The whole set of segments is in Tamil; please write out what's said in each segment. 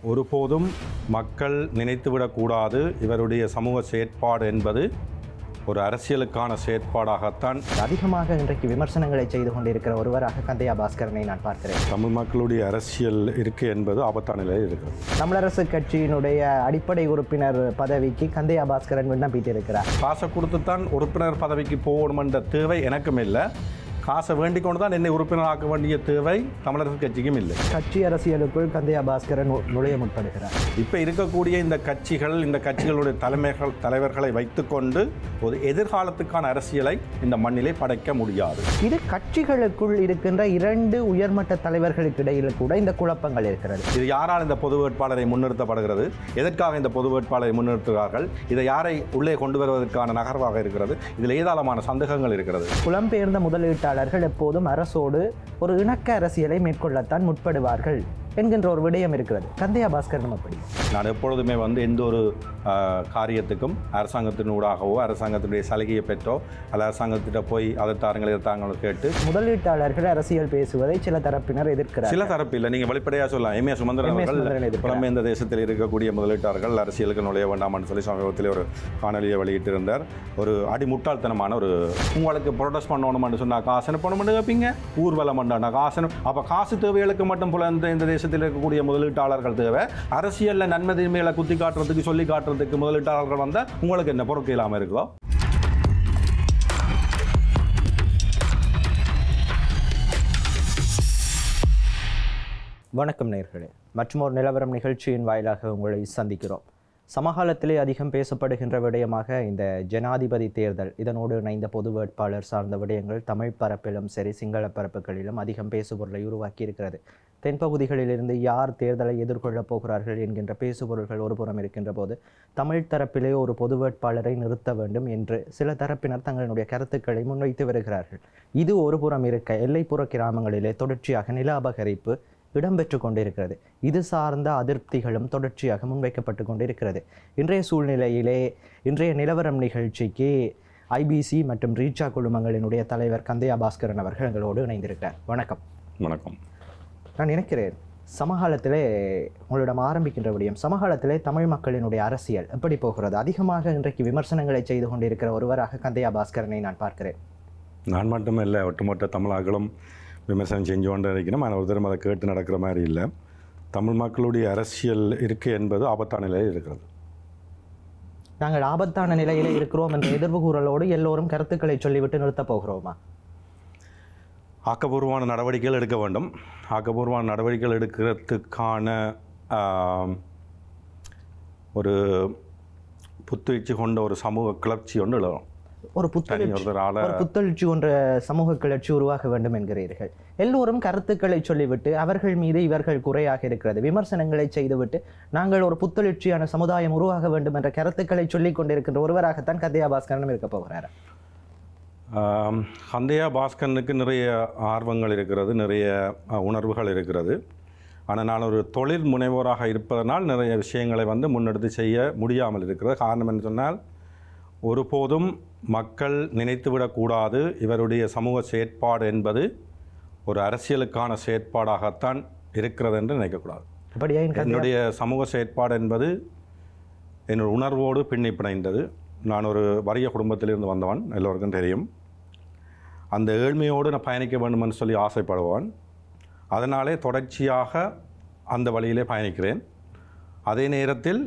ஒருபோதும் மக்கள் நினைத்துவிடக்கூடாது இவருடைய சமூக செயற்பாடு என்பது ஒரு அரசியலுக்கான செயற்பாடாகத்தான். அதிகமாக இன்றைக்கு விமர்சனங்களை செய்து கொண்டிருக்கிற ஒருவராக கந்தையா பாஸ்கரனை நான் பார்க்கிறேன். தமிழ் மக்களுடைய அரசியல் இருக்கு என்பது ஆபத்தான நிலையில் இருக்கிறது. தமிழரசு கட்சியினுடைய அடிப்படை உறுப்பினர் பதவிக்கு கந்தையா பாஸ்கரன் விண்ணப்பித்திருக்கிறார். காசை கொடுத்துத்தான் உறுப்பினர் பதவிக்கு போகணும் என்ற தேவை எனக்கும் இல்லை. காசை வேண்டிக் கொண்டு தான் என்னை உறுப்பினராக்க வேண்டிய தேவை தமிழரசு கட்சிக்கும் இல்லை. கட்சி அரசியலுக்குள் கந்தையா பாஸ்கரன் நுழைய முற்படுகிறார். இப்போ இருக்கக்கூடிய இந்த கட்சிகளுடைய தலைவர்களை வைத்துக்கொண்டு ஒரு எதிர்காலத்துக்கான அரசியலை இந்த மண்ணிலே படைக்க முடியாது. இது கட்சிகளுக்குள் இருக்கின்ற இரண்டு உயர்மட்ட தலைவர்களுக்கு இடையில் கூட இந்த குழப்பங்கள் இருக்கிறது. இது யாரால் இந்த பொது வேட்பாளரை முன்னிறுத்தப்படுகிறது, எதற்காக இந்த பொது வேட்பாளரை முன்னிறுத்துகிறார்கள், இதை யாரை உள்ளே கொண்டு வருவதற்கான நகர்வாக இருக்கிறது, இதில் ஏராளமான சந்தேகங்கள் இருக்கிறது. புலம்பெயர்ந்த முதலீட்டாளர்கள் எப்போதும் அரசோடு ஒரு இணக்க அரசியலை மேற்கொள்ளத்தான் முற்படுவார்கள் என்கின்ற ஒரு விடயம் இருக்கிறது. கந்தையா பாஸ்கரன் அப்படி நான் எப்பொழுதுமே எந்த ஒரு காரியத்துக்கும் அரசாங்கத்தினூடாகவோ அரசாங்கத்தினுடைய சலுகையை பெற்றோ அல்ல அரசாங்கத்திட்ட போய் அதை தாருங்களை கேட்டு முதலீட்டாளர்கள் அரசியல் பேசுவதை சில தரப்பினர் எதிர்க்கிறார். சில தரப்பு இல்லை, நீங்கள் வெளிப்படையாக சொல்லலாம். எம் ஏ சுமந்திரன் அவர்கள் புலம்பெயர்ந்த தேசத்தில் இருக்கக்கூடிய முதலீட்டாளர்கள் அரசியலுக்கு நுழைய வேண்டாம்னு சொல்லி சமீபத்தில் ஒரு காணொலியை வெளியிட்டிருந்தார். ஒரு அடிமுட்டாள்தனமான ஒரு உங்களுக்கு ப்ரொடெஸ்ட் பண்ணணும்னு சொன்னால் காசு அனுப்பணும்னு கேட்பீங்க, ஊர்வலம் பண்ணா காசு அப்போ காசு தேவைகளுக்கு மட்டும் இந்த தேசத்தில் இருக்கக்கூடிய முதலீட்டாளர்கள் தேவை. அரசியலில் நன்மை தீமைகளை குத்தி காட்டுறதுக்கு சொல்லி காட்டுறதுக்கு முதலீட்டாளர்கள் வந்தால் உங்களுக்கு என்ன பொறுப்பு இல்லாமல் இருக்கோ? வணக்கம் நேயர்களே, மற்றும் ஒரு நிலவரம் நிகழ்ச்சியின் வாயிலாக உங்களை சந்திக்கிறோம். சமகாலத்திலே அதிகம் பேசப்படுகின்ற விடயமாக இந்த ஜனாதிபதி தேர்தல், இதனோடு இணைந்த பொது வேட்பாளர் சார்ந்த விடயங்கள் தமிழ் பரப்பிலும் சரி சிங்கள பரப்புகளிலும் அதிகம் பேசுபொருளை உருவாக்கி இருக்கிறது. தென்பகுதிகளிலிருந்து யார் தேர்தலை எதிர்கொள்ளப் போகிறார்கள் என்கின்ற பேசுபொருள்கள் ஒருபுறம் இருக்கின்ற போது, தமிழ் தரப்பிலே ஒரு பொது வேட்பாளரை நிறுத்த வேண்டும் என்று சில தரப்பினர் தங்களுடைய கருத்துக்களை முன்வைத்து வருகிறார்கள். இது ஒருபுறம் இருக்க, எல்லைப்புற கிராமங்களிலே தொடர்ச்சியாக நில அபகரிப்பு இடம்பெற்று கொண்டிருக்கிறது. இது சார்ந்த அதிருப்திகளும் தொடர்ச்சியாக முன்வைக்கப்பட்டு கொண்டிருக்கிறது. இன்றைய சூழ்நிலையிலே இன்றைய நிலவரம் நிகழ்ச்சிக்கு ஐபிசி மற்றும் ரீச்சா குழுமங்களினுடைய தலைவர் கந்தையா பாஸ்கரன் அவர்கள் எங்களோடு இணைந்திருக்கிறார். வணக்கம். வணக்கம். நான் நினைக்கிறேன் சமகாலத்திலே உங்களிடம் ஆரம்பிக்கின்ற விடயம், சமகாலத்திலே தமிழ் மக்களினுடைய அரசியல் எப்படி போகிறது? அதிகமாக இன்றைக்கு விமர்சனங்களை செய்து கொண்டிருக்கிற ஒருவராக கந்தையா பாஸ்கரனை நான் பார்க்கிறேன். நான் மட்டும் இல்லை, ஒட்டுமொத்த தமிழர்களும் விமர்சனம் செஞ்சு கொண்டு இருக்கணும். ஆனால் ஒரு தரம் அதை கேட்டு நடக்கிற மாதிரி இல்லை. தமிழ் மக்களுடைய அரசியல் இருக்கு என்பது ஆபத்தான நிலையில் இருக்கிறது. நாங்கள் ஆபத்தான நிலையிலே இருக்கிறோம் என்ற எதிர்வு கூறலோடு எல்லோரும் கருத்துக்களை சொல்லிவிட்டு நிறுத்தப் போகிறோமா? ஆக்கப்பூர்வமான நடவடிக்கைகள் எடுக்க வேண்டும். ஆக்கப்பூர்வமான நடவடிக்கைகள் எடுக்கிறதுக்கான ஒரு புத்துணர்ச்சி கொண்ட ஒரு சமூக கிளர்ச்சி ஒன்று எழுதும். ஒரு புத்தெழுச்சி கொண்ட சமூக கிளர்ச்சி உருவாக வேண்டும் என்கிறீர்கள். எல்லோரும் கருத்துக்களை சொல்லிவிட்டு அவர்கள் மீது இவர்கள் குறையாக இருக்கிறது, விமர்சனங்களை செய்துவிட்டு நாங்கள் ஒரு புத்தெழுச்சியான சமுதாயம் உருவாக வேண்டும் என்ற கருத்துக்களை சொல்லிக் கொண்டிருக்கின்ற ஒருவராகத்தான் கந்தையா பாஸ்கரனும் இருக்க போகிறார். கந்தையா பாஸ்கரனுக்கு நிறைய ஆர்வங்கள் இருக்கிறது, நிறைய உணர்வுகள் இருக்கிறது. ஆனால் நான் ஒரு தொழில் முனைவோராக இருப்பதனால் நிறைய விஷயங்களை முன்னெடுத்து செய்ய முடியாமல் இருக்கிறது. காரணம் என்று சொன்னால், ஒருபோதும் மக்கள் நினைத்துவிடக்கூடாது இவருடைய சமூக செயற்பாடு என்பது ஒரு அரசியலுக்கான செயற்பாடாகத்தான் இருக்கிறது என்று நினைக்கக்கூடாது. என்னுடைய சமூக செயற்பாடு என்பது என்னோட உணர்வோடு பின்னி பிணைந்தது. நான் ஒரு வறிய குடும்பத்திலிருந்து வந்தவன், எல்லோருக்கும் தெரியும். அந்த ஏழ்மையோடு நான் பயணிக்க வேண்டும் என்று சொல்லி ஆசைப்படுவான். அதனாலே தொடர்ச்சியாக அந்த வழியிலே பயணிக்கிறேன். அதே நேரத்தில்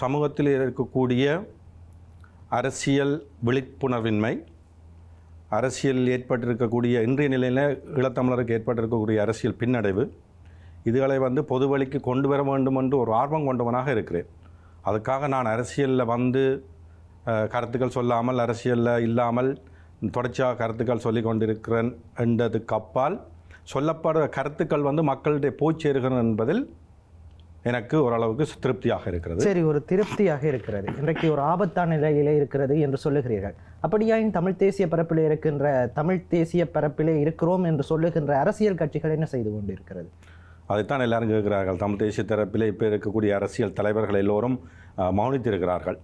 சமூகத்தில் இருக்கக்கூடிய அரசியல் விழிப்புணர்வின்மை, அரசியல் ஏற்பட்டிருக்கக்கூடிய இன்றைய நிலையில் ஈழத்தமிழருக்கு ஏற்பட்டிருக்கக்கூடிய அரசியல் பின்னடைவு, இதுகளை பொது வழிக்கு கொண்டு வர வேண்டும் என்று ஒரு ஆர்வம் கொண்டவனாக இருக்கிறேன். அதுக்காக நான் அரசியலில் கருத்துக்கள் சொல்லாமல், அரசியலில் இல்லாமல் தொடர்ச்சியாக கருத்துக்கள் சொல்லி கொண்டிருக்கிறேன் என்றதுக்கு அப்பால் சொல்லப்படுற கருத்துக்கள் மக்களிடையே போய் சேருகிறேன் என்பதில் எனக்கு ஓரளவுக்கு திருப்தியாக இருக்கிறது. சரி, ஒரு திருப்தியாக இருக்கிறது. இன்றைக்கு ஒரு ஆபத்தான நிலையிலே இருக்கிறது என்று சொல்லுகிறீர்கள். அப்படியாயின் தமிழ் தேசிய பரப்பிலே இருக்கின்ற, தமிழ் தேசிய பரப்பிலே இருக்கிறோம் என்று சொல்லுகின்ற அரசியல் கட்சிகள் என்ன செய்து கொண்டு இருக்கிறது? அதைத்தான் எல்லாரும் கேட்கிறார்கள். தமிழ் தேசிய தரப்பிலே இப்போ இருக்கக்கூடிய அரசியல் தலைவர்கள் எல்லோரும் மௌனித்திருக்கிறார்கள்,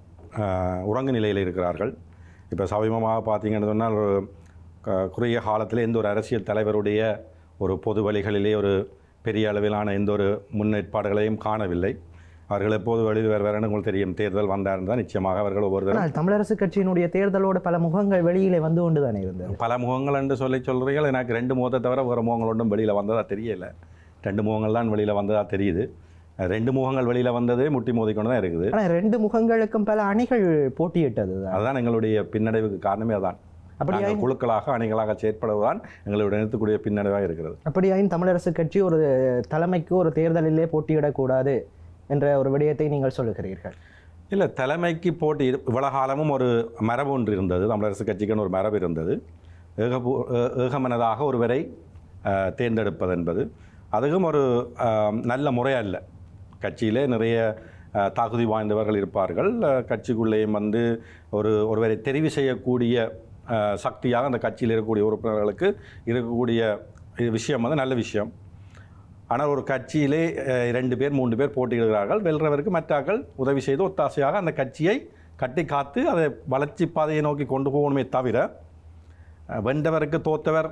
உறங்கு நிலையில் இருக்கிறார்கள். இப்போ சமீபமாக பார்த்தீங்கன்னு சொன்னால், ஒரு குறுகிய காலத்தில் எந்த ஒரு அரசியல் தலைவருடைய ஒரு பொது வழிகளிலே ஒரு பெரிய அளவிலான எந்த ஒரு முன்னேற்பாடுகளையும் காணவில்லை. அவர்கள் எப்போது வெளியில் வேறு உங்களுக்கு தெரியும், தேர்தல் வந்தார் தான் நிச்சயமாக அவர்கள் ஒவ்வொரு தமிழரசு கட்சியினுடைய தேர்தலோட பல முகங்கள் வெளியிலே வந்து கொண்டு தானே இருந்தது. பல முகங்கள் என்று சொல்கிறீர்கள். எனக்கு 2 முகத்தை தவிர வேறு முகங்கள் ஒன்றும் வெளியில் வந்ததாக தெரியலை. 2 முகங்கள் தான் வெளியில் வந்ததாக தெரியுது. 2 முகங்கள் வெளியில் வந்தது முட்டி மோதி கொண்டு தான் இருக்குது. ஆனால் 2 முகங்களுக்கும் பல அணிகள் போட்டியிட்டது. அதுதான் எங்களுடைய பின்னடைவுக்கு காரணமே. அதான் அப்படியே குழுக்களாக அணிகளாக செயற்படுவதுதான் எங்களுடைய நிறுத்தக்கூடிய பின்னடைவாக இருக்கிறது. அப்படியாயின் தமிழரசு கட்சி ஒரு தலைமைக்கு ஒரு தேர்தலிலே போட்டியிடக்கூடாது என்ற ஒரு விடயத்தை நீங்கள் சொல்லுகிறீர்கள். இல்லை, தலைமைக்கு போட்டி இவ்வளவு காலமும் ஒரு மரபு ஒன்று இருந்தது. தமிழரசு கட்சிக்குன்னு ஒரு மரபு இருந்தது. ஏகமனதாக ஒருவரை தேர்ந்தெடுப்பது என்பது அதுவும் ஒரு நல்ல முறை அல்ல. கட்சியிலே நிறைய தகுதி வாய்ந்தவர்கள் இருப்பார்கள். கட்சிக்குள்ளேயும் வந்து ஒருவரை தெரிவு செய்யக்கூடிய சக்தியாக அந்த கட்சியில் இருக்கக்கூடிய உறுப்பினர்களுக்கு இருக்கக்கூடிய விஷயம் வந்து நல்ல விஷயம். ஆனால் ஒரு கட்சியிலே 2 பேர் 3 பேர் போட்டியிடுகிறார்கள். வெல்றவருக்கு மற்றாக்கள் உதவி செய்து ஒத்தாசையாக அந்த கட்சியை கட்டி காத்து அதை வளர்ச்சி பாதையை நோக்கி கொண்டு போகணுமே தவிர வென்றவருக்கு தோத்தவர்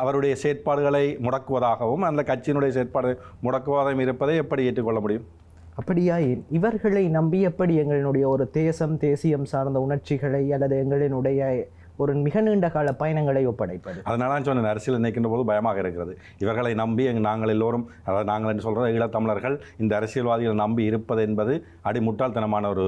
அவருடைய செயற்பாடுகளை முடக்குவதாகவும் அந்த கட்சியினுடைய செயற்பாடு முடக்குவதாகவும் இருப்பதை எப்படி ஏற்றுக்கொள்ள முடியும்? அப்படியாயின் இவர்களை நம்பி எப்படி எங்களுடைய ஒரு தேசியம் சார்ந்த உணர்ச்சிகளை அல்லது எங்களினுடைய ஒரு மிக நீண்ட கால பயணங்களை ஒப்படைப்பது? அதனால தான் சொன்ன அரசியல் நினைக்கின்ற போது பயமாக இருக்கிறது. இவர்களை நம்பி நாங்கள் எல்லோரும், அதாவது நாங்கள் என்று சொல்கிற ஈழத்தமிழர்கள் இந்த அரசியல்வாதிகளை நம்பி இருப்பது என்பது அடிமுட்டாள்தனமான ஒரு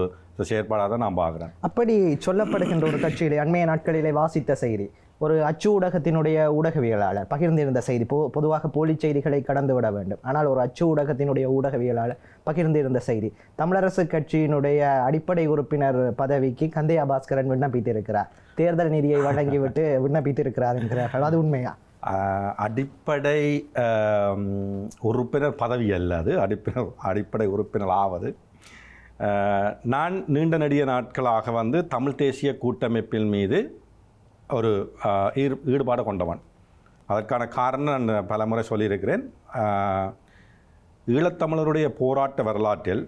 செயற்பாடாக தான் நான் பார்க்குறேன். அப்படி சொல்லப்படுகின்ற ஒரு கட்சியிலே அண்மைய நாட்களிலே வாசித்த செய்தி, ஒரு அச்சு ஊடகத்தினுடைய ஊடகவியலாளர் பகிர்ந்திருந்த செய்தி, பொதுவாக போலி செய்திகளை கடந்து விட வேண்டும், ஆனால் ஒரு அச்சு ஊடகத்தினுடைய ஊடகவியலாளர் பகிர்ந்திருந்த செய்தி, தமிழரசு கட்சியினுடைய அடிப்படை உறுப்பினர் பதவிக்கு கந்தையா பாஸ்கரன் விண்ணப்பித்திருக்கிறார், தேர்தல் நிதியை வழங்கிவிட்டு விண்ணப்பித்திருக்கிறார் என்கிறார்கள். அது உண்மையா? அடிப்படை உறுப்பினர் பதவி அல்ல, அது அடிப்படை உறுப்பினர் ஆவது. நான் நீண்ட நெடிய நாட்களாக வந்து தமிழ் தேசிய கூட்டமைப்பின் மீது ஒரு ஈடுபாடு கொண்டவன். அதற்கான காரணம் நான் பல முறை சொல்லியிருக்கிறேன். ஈழத்தமிழருடைய போராட்ட வரலாற்றில்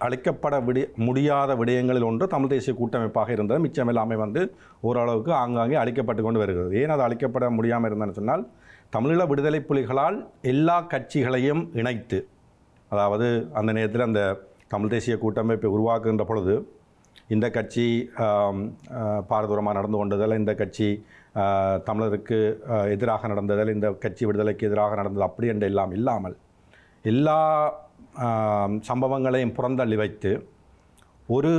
அழிக்கப்பட முடியாத விடயங்களில் ஒன்று தமிழ் தேசிய கூட்டமைப்பாக இருந்தது. மிச்சம் எல்லாமே வந்து ஓரளவுக்கு ஆங்காங்கே அழிக்கப்பட்டு கொண்டு வருகிறது. ஏன் அது அழிக்கப்பட முடியாமல் இருந்ததுன்னு சொன்னால், தமிழீழ விடுதலை புலிகளால் எல்லா கட்சிகளையும் இணைத்து, அதாவது அந்த நேரத்தில் அந்த தமிழ் தேசிய கூட்டமைப்பை உருவாக்குகின்ற பொழுது இந்த கட்சி பாரதூரமாக நடந்து கொண்டதில், இந்த கட்சி தமிழருக்கு எதிராக நடந்ததில், இந்த கட்சி விடுதலைக்கு எதிராக நடந்தது அப்படி என்று எல்லாம் இல்லாமல் எல்லா சம்பவங்களையும் புறந்தள்ளி வைத்து ஒரு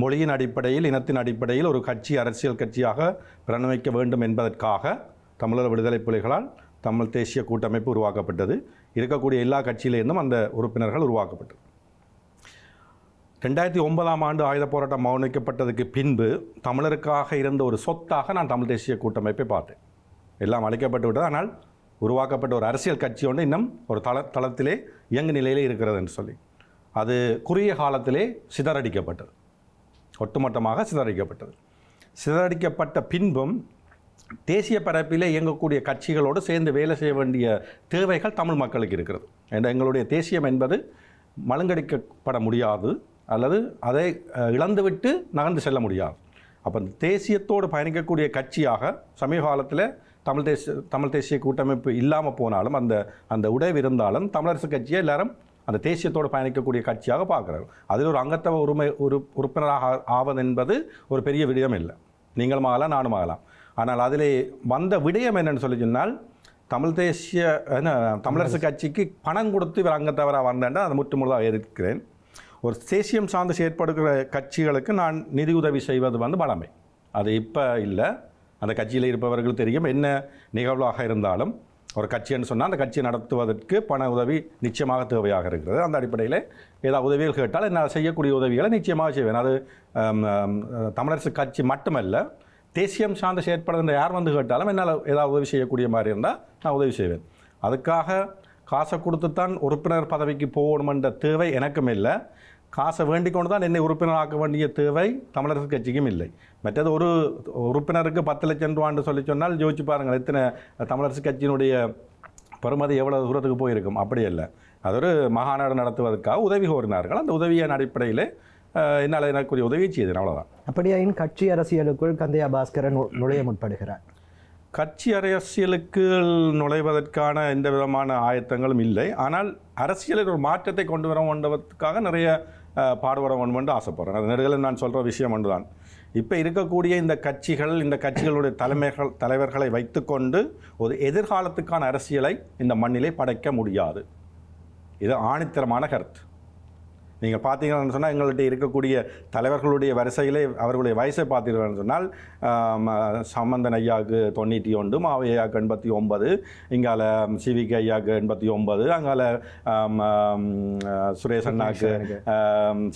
மொழியின் அடிப்படையில், இனத்தின் அடிப்படையில் ஒரு கட்சி அரசியல் கட்சியாக பிரணமிக்க வேண்டும் என்பதற்காக தமிழர் விடுதலை புலிகளால் தமிழ் தேசிய கூட்டமைப்பு உருவாக்கப்பட்டது. இருக்கக்கூடிய எல்லா கட்சியிலிருந்தும் அந்த உறுப்பினர்கள் உருவாக்கப்பட்டது. 2009ஆம் ஆண்டு ஆயுத போராட்டம் மௌனிக்கப்பட்டதுக்கு பின்பு தமிழருக்காக இருந்த ஒரு சொத்தாக நான் தமிழ் தேசிய கூட்டமைப்பை பார்த்தேன். எல்லாம் அழிக்கப்பட்டு விட்டது, ஆனால் உருவாக்கப்பட்ட ஒரு அரசியல் கட்சி ஒன்று இன்னும் ஒரு தளத்திலே இயங்கு நிலையிலே இருக்கிறது என்று சொல்லி அது குறுகிய காலத்திலே சிதறடிக்கப்பட்டது, ஒட்டுமொத்தமாக சிதறடிக்கப்பட்டது. சிதறடிக்கப்பட்ட பின்பும் தேசிய பரப்பிலே இயங்கக்கூடிய கட்சிகளோடு சேர்ந்து வேலை செய்ய வேண்டிய தேவைகள் தமிழ் மக்களுக்கு இருக்கிறது. எங்களுடைய தேசியம் என்பது மழுங்கடிக்கப்பட முடியாது, அல்லது அதை இழந்துவிட்டு நகர்ந்து செல்ல முடியாது. அப்போ தேசியத்தோடு பயணிக்கக்கூடிய கட்சியாக சமீப காலத்தில் தமிழ் தேசிய கூட்டமைப்பு இல்லாமல் போனாலும், அந்த உடைவு இருந்தாலும் தமிழரசு கட்சியை எல்லாரும் அந்த தேசியத்தோடு பயணிக்கக்கூடிய கட்சியாக பார்க்குறாங்க. அதில் ஒரு அங்கத்தவ உறுப்பினராக ஆவது என்பது ஒரு பெரிய விடயம் இல்லை. நீங்களும் ஆகலாம், நானும் ஆகலாம். ஆனால் அதிலே வந்த விடயம் என்னென்னு சொல்லி சொன்னால், தமிழரசு கட்சிக்கு பணம் கொடுத்து இவர் அங்கத்தவராக வந்தேன்டா அதை முற்றுமுழுதாக இருக்கிறேன். ஒரு தேசியம் சார்ந்து செயற்படுகிற கட்சிகளுக்கு நான் நிதியுதவி செய்வது வந்து வளமை. அது இப்போ இல்லை. அந்த கட்சியில் இருப்பவர்கள் தெரியும், என்ன நிகழ்வாக இருந்தாலும் ஒரு கட்சின்னு சொன்னால் அந்த கட்சியை நடத்துவதற்கு பண உதவி நிச்சயமாக தேவையாக இருக்கிறது. அந்த அடிப்படையில் ஏதாவது உதவிகள் கேட்டால் நான் செய்யக்கூடிய உதவிகளை நிச்சயமாக செய்வேன். அது தமிழரசு கட்சி மட்டுமல்ல, தேசியம் சார்ந்து செயற்படுகின்ற யார் வந்து கேட்டாலும் என்னால் ஏதாவது உதவி செய்யக்கூடிய மாதிரி இருந்தால் நான் உதவி செய்வேன். அதுக்காக காசை கொடுத்துத்தான் உறுப்பினர் பதவிக்கு போகணுமென்ற தேவை எனக்கும் இல்லை. காசை வேண்டிக் கொண்டு தான் என்னை உறுப்பினராக்க வேண்டிய தேவை தமிழரசு கட்சிக்கும் இல்லை. மற்றது ஒரு உறுப்பினருக்கு 10 லட்சம் ரூபான்னு சொல்லி சொன்னால் யோசிச்சு பாருங்கள், எத்தனை தமிழரசு கட்சியினுடைய பெறுமதி எவ்வளோ தூரத்துக்கு போயிருக்கும். அப்படி இல்லை, அது ஒரு மகாநாடு நடத்துவதற்காக உதவி கோரினார்கள். அந்த உதவியின் அடிப்படையில் என்னால் எனக்குரிய உதவி செய்தேன், அவ்வளோதான். அப்படியே கட்சி அரசியலுக்குள் கந்தையா பாஸ்கரன் நுழைய முற்படுகிறார். கட்சி அரசியலுக்கு நுழைவதற்கான எந்த விதமான ஆயத்தங்களும் இல்லை. ஆனால் அரசியலில் ஒரு மாற்றத்தை கொண்டு வர வேண்டுவதற்காக நிறைய பாடுபட வேண்டும் என்று ஆசைப்படுறேன். அது நெடுகளும் நான் சொல்கிற விஷயம் ஒன்று தான். இப்போ இருக்கக்கூடிய இந்த கட்சிகளுடைய தலைவர்களை வைத்துக்கொண்டு ஒரு எதிர்காலத்துக்கான அரசியலை இந்த மண்ணிலே படைக்க முடியாது. இது ஆணித்தரமான கருத்து. நீங்கள் பார்த்தீங்கன்னு சொன்னால் எங்கள்கிட்ட இருக்கக்கூடிய தலைவர்களுடைய வரிசையிலே அவர்களுடைய வயசை பார்த்தீங்கன்னு சொன்னால் சம்பந்தன் ஐயாவுக்கு 91, மாவை ஐயாவுக்கு 89, இங்கால சிவிகே ஐயாவுக்கு 89, அங்கால சுரேஷ் அண்ணாவுக்கு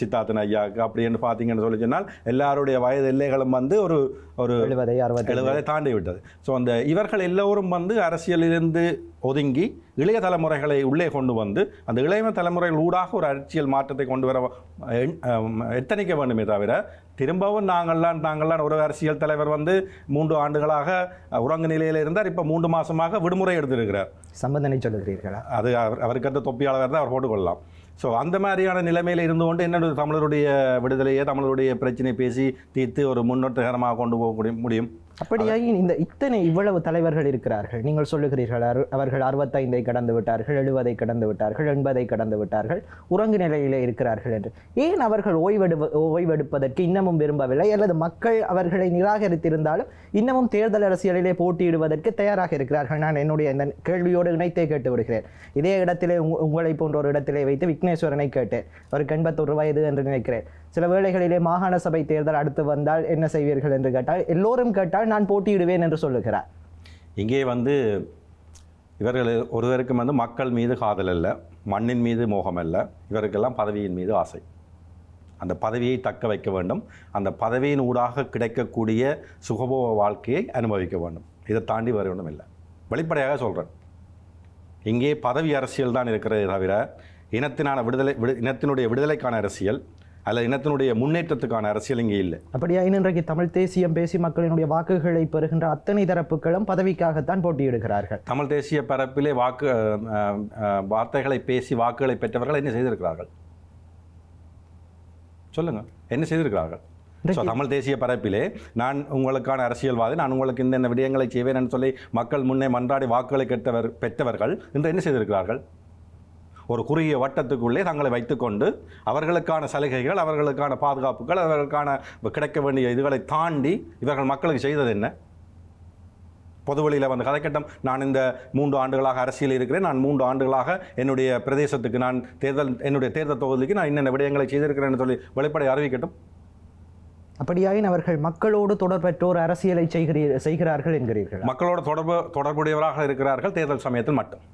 சித்தார்த்தன் ஐயாவுக்கு அப்படின்னு பார்த்தீங்கன்னு சொல்லி சொன்னால் எல்லாருடைய வயது எல்லைகளும் வந்து ஒரு 70 தாண்டி விட்டது. ஸோ அந்த இவர்கள் எல்லோரும் வந்து அரசியலிலிருந்து ஒதுங்கி இளைய தலைமுறைகளை உள்ளே கொண்டு வந்து அந்த இளைய தலைமுறைகள் ஊடாக ஒரு அரசியல் மாற்றத்தை கொண்டு வர எத்தனைக்க வேண்டுமே தவிர திரும்பவும் நாங்கள்லாம் ஒரு அரசியல் தலைவர் வந்து 3 ஆண்டுகளாக உறங்கு நிலையில் இருந்தார், இப்போ 3 மாதமாக விடுமுறை எடுத்திருக்கிறார். சம்பந்தனை சொல்லுகிறீர்களா? அது அவருக்கு அந்த தொப்பியாளர் தான் அவர் போட்டுக்கொள்ளலாம். ஸோ அந்த மாதிரியான நிலைமையில் இருந்து கொண்டு என்னோட தமிழருடைய விடுதலையை தமிழருடைய பிரச்சனை பேசி தீர்த்து ஒரு முன்னோட்டகரமாக கொண்டு போக முடியும். அப்படியாகி இவ்வளவு தலைவர்கள் இருக்கிறார்கள். நீங்கள் சொல்லுகிறீர்கள் அவர்கள் 65 கடந்து விட்டார்கள், 70 கடந்து விட்டார்கள், 80 கடந்து விட்டார்கள், உறங்கு நிலையிலே இருக்கிறார்கள் என்று. ஏன் அவர்கள் ஓய்வெடுப்பதற்கு இன்னமும் விரும்பவில்லை? அல்லது மக்கள் அவர்களை நிராகரித்திருந்தாலும் இன்னமும் தேர்தல் அரசியலிலே போட்டியிடுவதற்கு தயாராக இருக்கிறார்கள்? நான் என்னுடைய இந்த கேள்வியோடு இணைத்தே கேட்டு விடுகிறேன். இதே இடத்திலே உங்களை போன்ற ஒரு இடத்திலே வைத்து விக்னேஸ்வரனை கேட்டேன். அவருக்கு 81 வயது என்று நினைக்கிறேன். சில வேளைகளிலே மாகாண சபை தேர்தல் அடுத்து வந்தால் என்ன செய்வீர்கள் என்று கேட்டால் எல்லோரும் கேட்டால் நான் போட்டியிடுவேன் என்று சொல்லுகிறார். இங்கே வந்து இவர்கள் ஒருவருக்கும் வந்து மக்கள் மீது காதல் அல்ல, மண்ணின் மீது மோகம் அல்ல, இவருக்கெல்லாம் பதவியின் மீது ஆசை. அந்த பதவியை தக்க வைக்க வேண்டும், அந்த பதவியின் ஊடாக கிடைக்கக்கூடிய சுகபோக வாழ்க்கையை அனுபவிக்க வேண்டும். இதை தாண்டி வர ஒன்றும் இல்லை. வெளிப்படையாக சொல்கிறேன், இங்கே பதவி அரசியல் தான் இருக்கிறதே தவிர இனத்தினுடைய விடுதலைக்கான அரசியல் அல்ல இனத்தினுடைய முன்னேற்றத்துக்கான அரசியல் இங்கே இல்லை. அப்படியா? இன்றைக்கு தமிழ் தேசியம் பேசி மக்களினுடைய வாக்குகளை பெறுகின்ற அத்தனை தரப்புகளும் பதவிக்காகத்தான் போட்டியிடுகிறார்கள். தமிழ் தேசிய பரப்பிலே வார்த்தைகளை பேசி வாக்குகளை பெற்றவர்கள் என்ன செய்திருக்கிறார்கள் சொல்லுங்க, என்ன செய்திருக்கிறார்கள்? தமிழ் தேசிய பரப்பிலே நான் உங்களுக்கான அரசியல்வாதி, நான் உங்களுக்கு இந்த விடயங்களை செய்வேன் என்று சொல்லி மக்கள் முன்னே மன்றாடி வாக்குகளை பெற்றவர்கள் இன்று என்ன செய்திருக்கிறார்கள்? ஒரு குறுகிய வட்டத்துக்குள்ளே தங்களை வைத்துக்கொண்டு அவர்களுக்கான சலுகைகள், அவர்களுக்கான பாதுகாப்புகள், அவர்களுக்கான கிடைக்க வேண்டிய இதுகளை தாண்டி இவர்கள் மக்களுக்கு செய்தது என்ன? பொதுவெளியில் வந்து கதைக்கட்டம், நான் இந்த 3 ஆண்டுகளாக அரசியல் இருக்கிறேன், நான் 3 ஆண்டுகளாக என்னுடைய பிரதேசத்துக்கு நான் என்னுடைய தேர்தல் தொகுதிக்கு நான் என்னென்ன விடயங்களை செய்திருக்கிறேன்னு சொல்லி வெளிப்படை அறிவிக்கட்டும். அப்படியாயின் அவர்கள் மக்களோடு தொடர்பற்ற ஒரு அரசியலை செய்கிறார்கள் என்கிறீர்கள். மக்களோடு தொடர்புடையவராக இருக்கிறார்கள் தேர்தல் சமயத்தில் மட்டும்.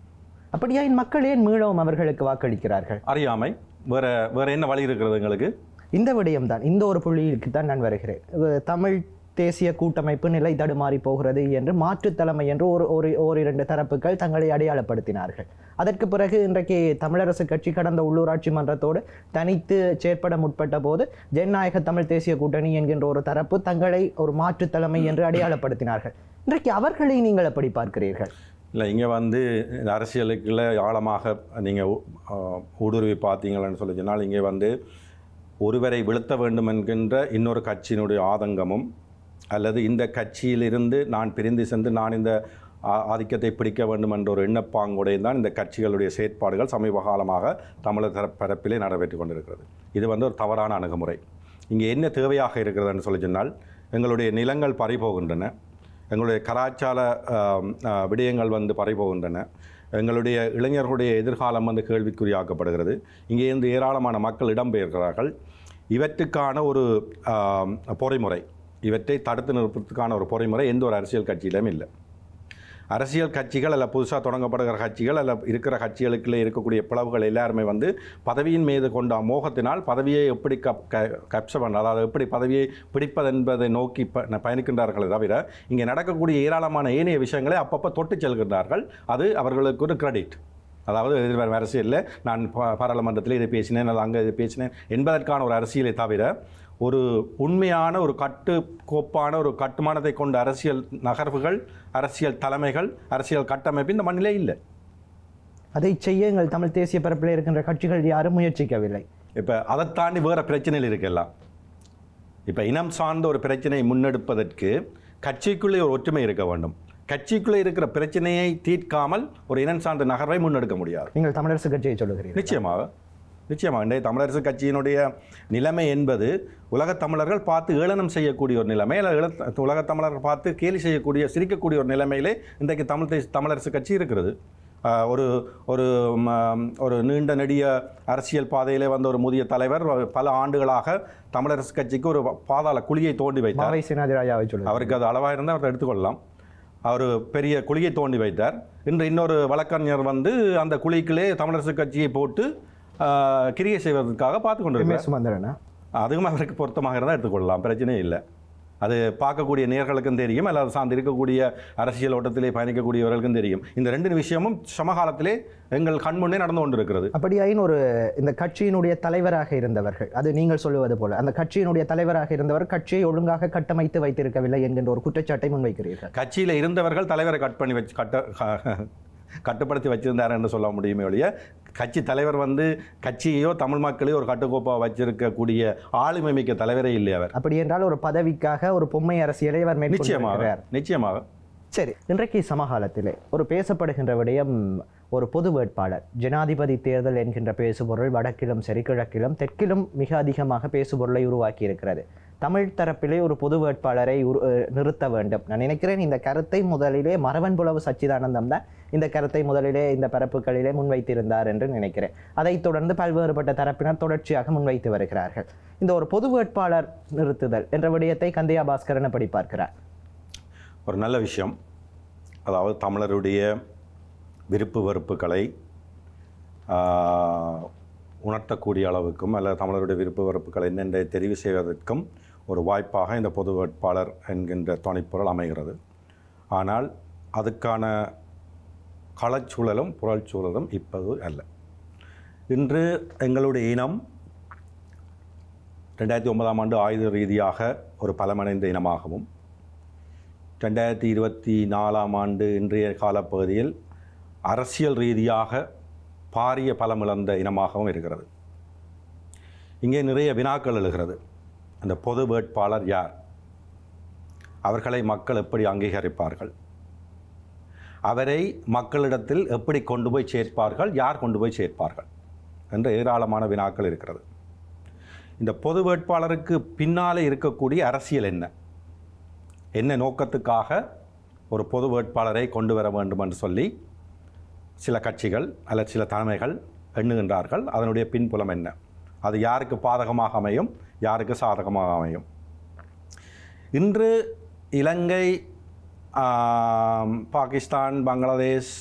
அப்படியாயின் மக்கள் ஏன் மீளவும் அவர்களுக்கு வாக்களிக்கிறார்கள்? அறியாமை. வேற என்ன வழி இருக்கிறது எங்களுக்கு? இந்த விடயம்தான், இந்த ஒரு புள்ளிக்கு தான் நான் வருகிறேன். தமிழ் தேசிய கூட்டமைப்பு நிலை தடுமாறி போகிறது என்று மாற்று தலைமை என்று ஒரு 2 தரப்புகள் தங்களை அடையாளப்படுத்தினார்கள். அதற்கு பிறகு இன்றைக்கு தமிழரசு கட்சி கடந்த உள்ளூராட்சி மன்றத்தோடு தனித்து செயற்பட முற்பட்ட போது ஜனநாயக தமிழ் தேசிய கூட்டணி என்கின்ற ஒரு தரப்பு தங்களை ஒரு மாற்று தலைமை என்று அடையாளப்படுத்தினார்கள். இன்றைக்கு அவர்களை நீங்கள் எப்படி பார்க்கிறீர்கள்? இல்லை, இங்கே வந்து அரசியலுக்குள்ள ஆழமாக நீங்கள் ஊடுருவி பார்த்தீங்கன்னு சொல்லி சொன்னால் இங்கே வந்து ஒருவரை வீழ்த்த வேண்டும் என்கின்ற இன்னொரு கட்சியினுடைய ஆதங்கமும் அல்லது இந்த கட்சியிலிருந்து நான் பிரிந்து சென்று நான் இந்த ஆதிக்கத்தை பிடிக்க வேண்டும் என்ற ஒரு எண்ணப்பாங்குடையும் தான் இந்த கட்சிகளுடைய செயற்பாடுகள் சமீப காலமாக தமிழர் பரப்பிலே நடைபெற்று கொண்டிருக்கிறது. இது வந்து ஒரு தவறான அணுகுமுறை. இங்கே என்ன தேவையாக இருக்கிறதுன்னு சொல்லி சொன்னால் எங்களுடைய நிலங்கள் பறிபோகின்றன, எங்களுடைய கலாச்சார விடயங்கள் வந்து பறிபோகின்றன, எங்களுடைய இளைஞர்களுடைய எதிர்காலம் வந்து கேள்விக்குறியாக்கப்படுகிறது. இங்கே இருந்து ஏராளமான மக்கள் இடம்பெயர்கிறார்கள். இவற்றுக்கான ஒரு பொறிமுறை, இவற்றை தடுத்து நிறுத்துவதற்கான ஒரு பொறிமுறை எந்த ஒரு அரசியல் கட்சியிலும் இல்லை. அரசியல் கட்சிகள் அல்ல புதுசாக தொடங்கப்படுகிற கட்சிகள் அல்ல இருக்கிற கட்சிகளுக்குள்ளே இருக்கக்கூடிய பிளவுகள் எல்லாருமே வந்து பதவியின் மீது கொண்ட மோகத்தினால் பதவியை எப்படி கப்ச பண்ண, அதாவது எப்படி பதவியை பிடிப்பது என்பதை நோக்கி பயணிக்கின்றார்களே தவிர இங்கே நடக்கக்கூடிய ஏராளமான ஏனைய விஷயங்களை அப்பப்போ தொட்டு செல்கின்றார்கள். அது அவர்களுக்கு ஒரு கிரெடிட். அதாவது எதிர்வரும் அரசியலில் நான் பாராளுமன்றத்தில் இதை பேசினேன், அது அங்கே இதை பேசினேன் என்பதற்கான ஒரு அரசியலை தவிர ஒரு உண்மையான ஒரு கட்டுக்கோப்பான ஒரு கட்டுமானத்தை கொண்ட அரசியல் நகர்வுகள், அரசியல் தலைமைகள், அரசியல் கட்டமைப்பு இந்த மண்ணிலே இல்லை. அதை செய்ய எங்கள் தமிழ் தேசிய பரப்பில் இருக்கின்ற கட்சிகள் யாரும் முயற்சிக்கவில்லை. இப்போ அதை தாண்டி வேறு பிரச்சனைகள் இருக்கலாம். இப்போ இனம் சார்ந்த ஒரு பிரச்சனையை முன்னெடுப்பதற்கு கட்சிக்குள்ளே ஒரு ஒற்றுமை இருக்க வேண்டும். கட்சிக்குள்ளே இருக்கிற பிரச்சனையை தீர்க்காமல் ஒரு இனம் சார்ந்த நகர்வை முன்னெடுக்க முடியாது. நீங்கள் தமிழரசு கட்சியை சொல்லுகிறீர்கள். நிச்சயமாக இன்றைய தமிழரசு கட்சியினுடைய நிலைமை என்பது உலகத் தமிழர்கள் பார்த்து ஏளனம் செய்யக்கூடிய ஒரு நிலைமை, அல்ல உலகத் தமிழர்கள் பார்த்து கேலி செய்யக்கூடிய சிரிக்கக்கூடிய ஒரு நிலைமையிலே இன்றைக்கு தமிழரசு கட்சி இருக்கிறது. ஒரு ஒரு ஒரு நீண்ட நெடிய அரசியல் பாதையிலே வந்த ஒரு முதிய தலைவர் பல ஆண்டுகளாக தமிழரசு கட்சிக்கு ஒரு பாதாள குழியை தோண்டி வைத்தார். அவருக்கு அது அளவாக இருந்தால் அவர் எடுத்துக்கொள்ளலாம். அவர் பெரிய குழியை தோண்டி வைத்தார். இன்று இன்னொரு வழக்கறிஞர் வந்து அந்த குழிக்குள்ளே தமிழரசு கட்சியை போட்டு கிரியை செய்வதற்காக பார்த்து கொண்டிருக்கிறார். அதுவும் அவருக்கு பொருத்தமாக இருந்தால் எடுத்துக்கொள்ளலாம், பிரச்சனையே இல்லை. அது பார்க்கக்கூடிய நேர்களுக்கும் தெரியும், அல்லது சார்ந்து இருக்கக்கூடிய அரசியல் ஓட்டத்திலே பயணிக்கக்கூடியவர்களுக்கும் தெரியும். இந்த ரெண்டு விஷயமும் சமகாலத்திலே எங்கள் கண்முன்னே நடந்து கொண்டிருக்கிறது. அப்படியாயின் ஒரு இந்த கட்சியினுடைய தலைவராக இருந்தவர்கள், அது நீங்கள் சொல்லுவது போல அந்த கட்சியினுடைய தலைவராக இருந்தவர் கட்சியை ஒழுங்காக கட்டமைத்து வைத்திருக்கவில்லை என்கின்ற ஒரு குற்றச்சாட்டை முன்வைக்கிறீர்கள். கட்சியில் இருந்தவர்கள் தலைவரை கட்டுப்படுத்தி வச்சிருந்தார் என்று சொல்ல முடியுமே ஒழிய, கட்சி தலைவர் வந்து கட்சியையோ தமிழ் மக்களையோ ஒரு கட்டுக்கோப்பாக வச்சிருக்கக்கூடிய ஆளுமை மிக்க தலைவரே இல்லை அவர். அப்படி என்றால் ஒரு பதவிக்காக ஒரு பொம்மை அரசியலை அவர் நிச்சயமாக. சரி, இன்றைக்கு சமகாலத்திலே ஒரு பேசப்படுகின்ற விடயம் ஒரு பொது வேட்பாளர். ஜனாதிபதி தேர்தல் என்கின்ற பேசுபொருள் வடக்கிலும் சரி கிழக்கிலும் தெற்கிலும் மிக அதிகமாக பேசுபொருளை உருவாக்கி இருக்கிறது. தமிழ் தரப்பிலே ஒரு பொது வேட்பாளரை நிறுத்த வேண்டும். நான் நினைக்கிறேன் இந்த கருத்தை முதலிலே மரவன் புலவு சச்சிதானந்தம் தான் இந்த கருத்தை முதலிலே இந்த பரப்புகளிலே முன்வைத்திருந்தார் என்று நினைக்கிறேன். அதைத் தொடர்ந்து பல்வேறுபட்ட தரப்பினர் தொடர்ச்சியாக முன்வைத்து வருகிறார்கள். இந்த ஒரு பொது வேட்பாளர் நிறுத்துதல் என்ற விடயத்தை கந்தையா பாஸ்கரன் எப்படி பார்க்கிறார்? ஒரு நல்ல விஷயம். அதாவது தமிழருடைய விருப்பு வெறுப்புகளை உணர்த்தக்கூடிய அளவுக்கும் அல்லது தமிழருடைய விருப்பு வெறுப்புகளை என்னென்றை தெரிவு செய்வதற்கும் ஒரு வாய்ப்பாக இந்த பொது வேட்பாளர் என்கின்ற துணைப்பொருள் அமைகிறது. ஆனால் அதுக்கான களச்சூழலும் புறச்சூழலும் இப்போது அல்ல. இன்று எங்களுடைய இனம் 2009ஆம் ஆண்டு ஆயுத ரீதியாக ஒரு பலமடைந்த இனமாகவும் 2024ஆம் ஆண்டு இன்றைய காலப்பகுதியில் அரசியல் ரீதியாக பாரிய பலமிழந்த இனமாகவும் இருக்கிறது. இங்கே நிறைய வினாக்கள் எழுகிறது. அந்த பொது வேட்பாளர் யார்? அவர்களை மக்கள் எப்படி அங்கீகரிப்பார்கள்? அவரை மக்களிடத்தில் எப்படி கொண்டு போய் சேர்ப்பார்கள்? யார் கொண்டு போய் சேர்ப்பார்கள் என்ற ஏராளமான வினாக்கள் இருக்கிறது. இந்த பொது வேட்பாளருக்கு பின்னாலே இருக்கக்கூடிய அரசியல் என்ன நோக்கத்துக்காக ஒரு பொது வேட்பாளரை கொண்டு வர வேண்டும் என்று சொல்லி சில கட்சிகள் அல்லது சில தலைமைகள் எண்ணுகின்றார்கள். அதனுடைய பின்புலம் என்ன? அது யாருக்கு பாதகமாக அமையும், யாருக்கு சாதகமாக அமையும்? இன்று இலங்கை, பாகிஸ்தான், பங்களாதேஷ்,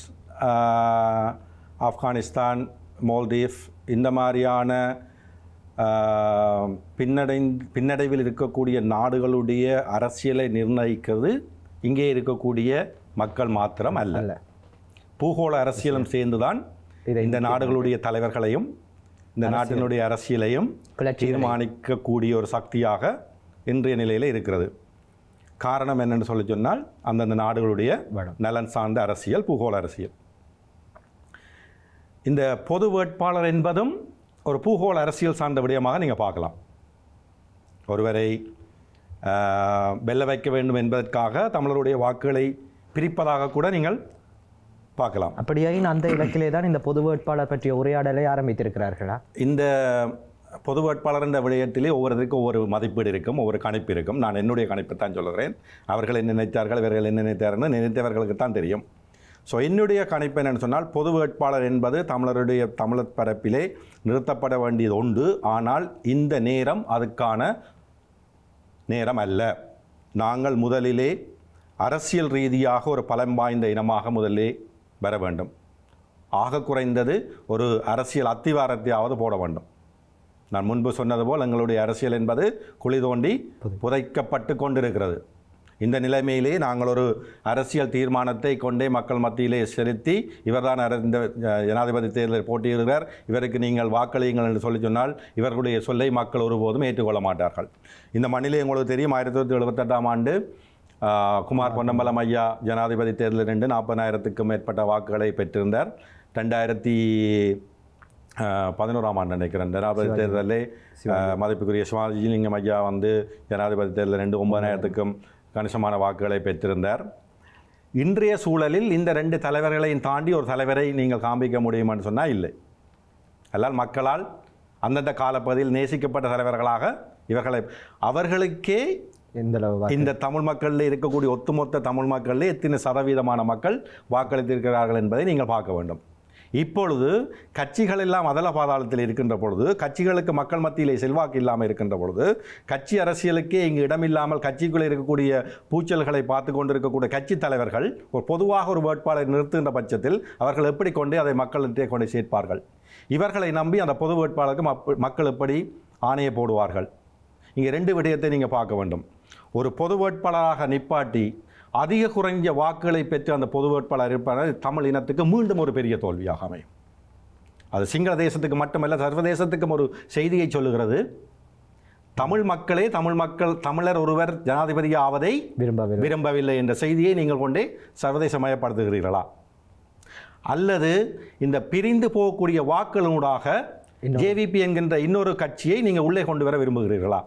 ஆப்கானிஸ்தான், மால்தீவ் இந்த மாதிரியான பின்னடைவில் இருக்கக்கூடிய நாடுகளுடைய அரசியலை நிர்ணயிக்கிறது இங்கே இருக்கக்கூடிய மக்கள் மாத்திரம் அல்ல. பூகோள அரசியலும் சேர்ந்துதான் இந்த நாடுகளுடைய தலைவர்களையும் இந்த நாட்டினுடைய அரசியலையும் தீர்மானிக்கக்கூடிய ஒரு சக்தியாக இன்றைய நிலையில் இருக்கிறது. காரணம் என்னென்னு சொல்லி சொன்னால் அந்தந்த நாடுகளுடைய நலன் சார்ந்த அரசியல், பூகோள அரசியல். இந்த பொது வேட்பாளர் என்பதும் ஒரு பூகோள அரசியல் சார்ந்த விடயமாக நீங்கள் பார்க்கலாம். ஒருவரை வெல்ல வைக்க வேண்டும் என்பதற்காக தமிழருடைய வாக்குகளை பிரிப்பதாக கூட நீங்கள் பார்க்கலாம். அப்படியாக அந்த இலக்கிலே தான் இந்த பொது வேட்பாளர் பற்றிய உரையாடலை ஆரம்பித்திருக்கிறார்களா? இந்த பொது வேட்பாளர் என்ற விடயத்திலே ஒவ்வொருவருக்கும் ஒவ்வொரு மதிப்பீடு இருக்கும், ஒவ்வொரு கணிப்பு இருக்கும். நான் என்னுடைய கணிப்பை தான் சொல்கிறேன். அவர்கள் என்ன நினைத்தார்கள், இவர்கள் என்ன நினைத்தார்கள் நினைத்தவர்களுக்கு தான் தெரியும். ஸோ என்னுடைய கணிப்பு என்னென்னு சொன்னால், பொது வேட்பாளர் என்பது தமிழர் பரப்பிலே நிறுத்தப்பட வேண்டியது உண்டு. ஆனால் இந்த நேரம் அதுக்கான நேரம் அல்ல. நாங்கள் முதலிலே அரசியல் ரீதியாக ஒரு பலம் வாய்ந்த இனமாக முதலே வர வேண்டும். ஆக குறைந்தது ஒரு அரசியல் அத்திவாரத்தையாவது போட வேண்டும். நான் முன்பு சொன்னது போல் எங்களுடைய அரசியல் என்பது குழி தோண்டி புதைக்கப்பட்டு கொண்டிருக்கிறது. இந்த நிலைமையிலே நாங்கள் ஒரு அரசியல் தீர்மானத்தை கொண்டே மக்கள் மத்தியிலே செலுத்தி இவர்தான் இந்த ஜனாதிபதி தேர்தலில் போட்டியிடுகிறார், இவருக்கு நீங்கள் வாக்களியுங்கள் என்று சொல்லி சொன்னால் இவர்களுடைய சொல்லை மக்கள் ஒருபோதும் ஏற்றுக்கொள்ள மாட்டார்கள். இந்த மண்ணிலே உங்களுக்கு தெரியும், 1978ஆம் ஆண்டு குமார் பொன்னம்பலம் ஐயா ஜனாதிபதி தேர்தலில் 40,000க்கும் மேற்பட்ட வாக்குகளை பெற்றிருந்தார். 2011ஆம் ஆண்டு நினைக்கிறேன் ஜனாதிபதி தேர்தலிலே மதிப்புக்குரிய சிவாஜிலிங்கம் ஐயா ஜனாதிபதி தேர்தலில் 9,000க்கும் கணிசமான வாக்குகளை பெற்றிருந்தார். இன்றைய சூழலில் இந்த 2 தலைவர்களையும் தாண்டி ஒரு தலைவரை நீங்கள் காண்பிக்க முடியுமான்னு சொன்னால் இல்லை. எல்லால் மக்களால் அந்தந்த காலப்பகுதியில் நேசிக்கப்பட்ட தலைவர்களாக இவர்களை அவர்களுக்கே இந்த தமிழ் மக்களில் இருக்கக்கூடிய ஒட்டுமொத்த தமிழ் மக்களில் எத்தனை சதவீதமான மக்கள் வாக்களித்திருக்கிறார்கள் என்பதை நீங்கள் பார்க்க வேண்டும். இப்பொழுது கட்சிகள் எல்லாம் அதல பாதாளத்தில் இருக்கின்ற பொழுது, கட்சிகளுக்கு மக்கள் மத்தியிலே செல்வாக்கு இல்லாமல் இருக்கின்ற பொழுது, கட்சி அரசியலுக்கே இங்கு இடமில்லாமல் கட்சிக்குள்ளே இருக்கக்கூடிய பூச்சல்களை பார்த்து கொண்டிருக்கக்கூடிய கட்சி தலைவர்கள் ஒரு பொதுவாக ஒரு வேட்பாளரை நிறுத்துகின்ற பட்சத்தில் அவர்கள் எப்படி கொண்டு அதை மக்களிடையே கொண்டு சேர்ப்பார்கள்? இவர்களை நம்பி அந்த பொது வேட்பாளருக்கு மக்கள் எப்படி ஆணையை போடுவார்கள்? இங்கே 2 விடயத்தை நீங்கள் பார்க்க வேண்டும். ஒரு பொது வேட்பாளராக நிப்பாட்டி அதிக குறைஞ்ச வாக்குகளை பெற்று அந்த பொது வேட்பாளர் இருப்பார் தமிழ் இனத்துக்கு மீண்டும் ஒரு பெரிய தோல்வியாக அமையும். அது சிங்கள தேசத்துக்கு மட்டுமல்ல, சர்வதேசத்துக்கும் ஒரு செய்தியை சொல்லுகிறது. தமிழர் ஒருவர் ஜனாதிபதி ஆவதை விரும்பவில்லை என்ற செய்தியை நீங்கள் கொண்டே சர்வதேசமயப்படுத்துகிறீர்களா? அல்லது இந்த பிரிந்து போகக்கூடிய வாக்குகளூடாக ஜேவிபி என்கின்ற இன்னொரு கட்சியை நீங்கள் உள்ளே கொண்டு வர விரும்புகிறீர்களா?